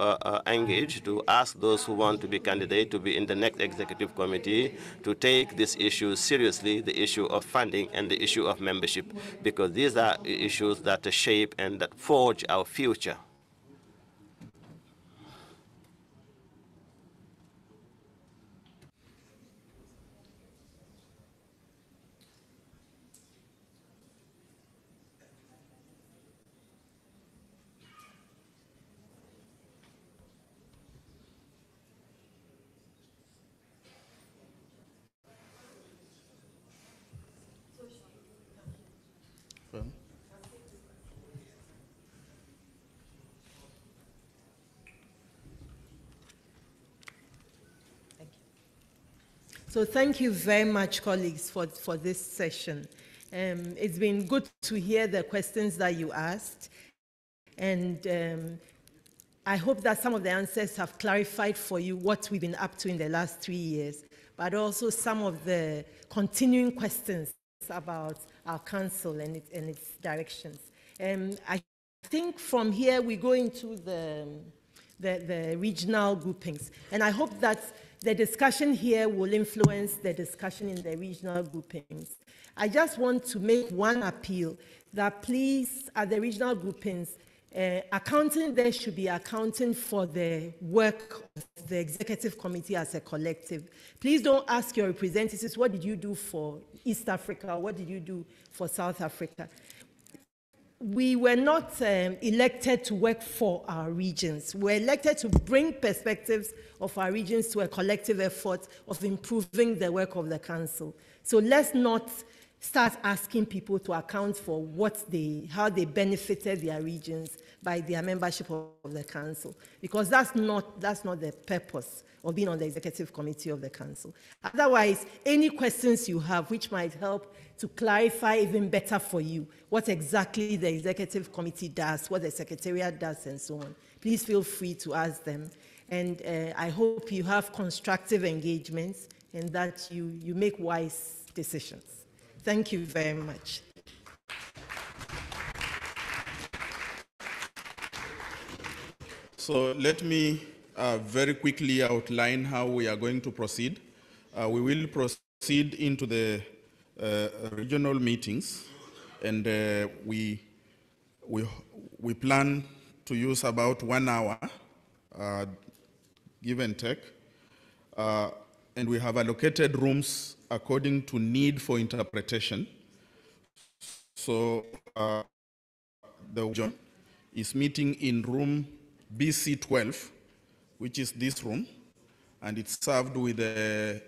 engage, to ask those who want to be candidate to be in the next executive committee to take this issue seriously, the issue of funding and the issue of membership, because these are issues that shape and that forge our future. So thank you very much, colleagues, for this session. It's been good to hear the questions that you asked. And I hope that some of the answers have clarified for you what we've been up to in the last 3 years, but also some of the continuing questions about our council and its directions. I think from here we go into the regional groupings. And I hope that the discussion here will influence the discussion in the regional groupings. I just want to make one appeal that please, at the regional groupings, accounting there should be accounting for the work of the executive committee as a collective. Please don't ask your representatives, what did you do for East Africa? What did you do for South Africa? We were not elected to work for our regions. We were elected to bring perspectives of our regions to a collective effort of improving the work of the council. So let's not start asking people to account for how they benefited their regions by their membership of the council, because that's not the purpose of being on the executive committee of the council. Otherwise, any questions you have which might help to clarify even better for you what exactly the executive committee does, what the secretariat does, and so on, please feel free to ask them. And I hope you have constructive engagements and that you make wise decisions. Thank you very much. So let me very quickly outline how we are going to proceed. We will proceed into the regional meetings, and we plan to use about 1 hour, give and take, and we have allocated rooms according to need for interpretation. So the region is meeting in room BC12, which is this room, and it's served with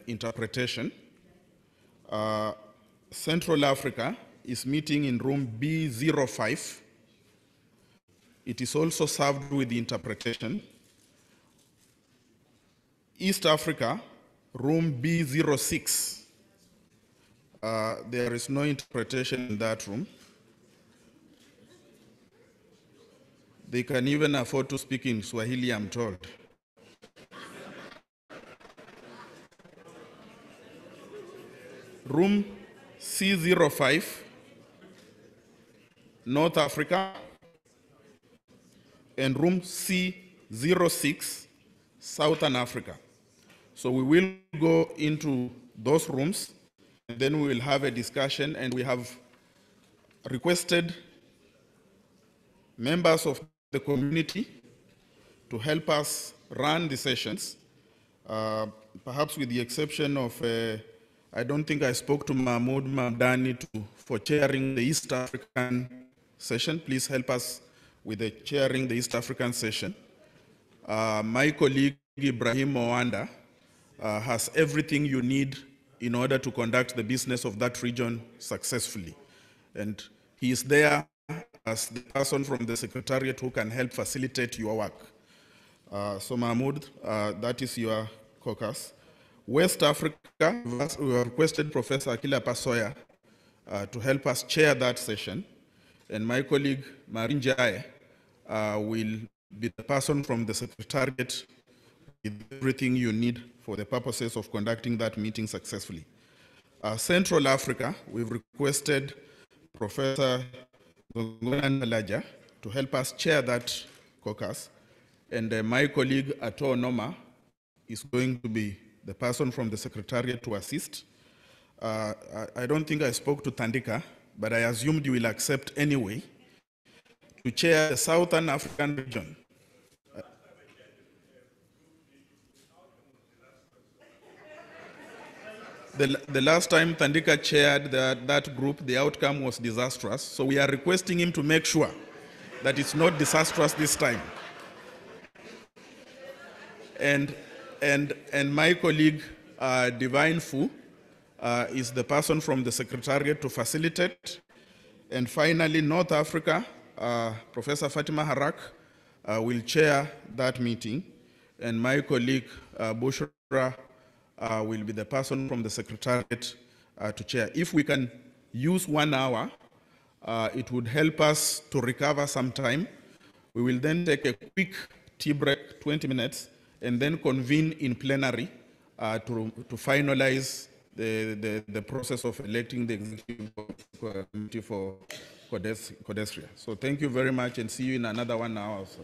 interpretation. Central Africa is meeting in room B05. It is also served with interpretation. East Africa, room B06. There is no interpretation in that room. They can even afford to speak in Swahili, I'm told. Room C05, North Africa, and room C06, Southern Africa. So we will go into those rooms, and then we will have a discussion, and we have requested members of the community to help us run the sessions, perhaps with the exception of, I don't think I spoke to Mahmoud Mamdani for chairing the East African session. Please help us with the chairing the East African session. My colleague Ibrahim Mwanda has everything you need in order to conduct the business of that region successfully. And he is there as the person from the Secretariat who can help facilitate your work. So Mahmoud, that is your caucus. West Africa, we have requested Professor Akila Pasoya to help us chair that session. And my colleague Marin Jai will be the person from the Secretariat with everything you need for the purposes of conducting that meeting successfully. Central Africa, we've requested Professor Ngona to help us chair that caucus. And my colleague Ato Noma is going to be the person from the Secretariat to assist. I don't think I spoke to Tandika, but I assumed you will accept anyway to chair the Southern African region. The last time Tandika chaired that group, the outcome was disastrous. So we are requesting him to make sure that it's not disastrous this time. And my colleague, Divine Fu, is the person from the Secretariat to facilitate. And finally, North Africa, Professor Fatima Harak will chair that meeting. And my colleague, Bushra, will be the person from the Secretariat to chair. If we can use 1 hour, it would help us to recover some time. We will then take a quick tea break, 20 minutes, and then convene in plenary to finalize the process of electing the executive committee for Codesria. So thank you very much, and see you in another 1 hour or so.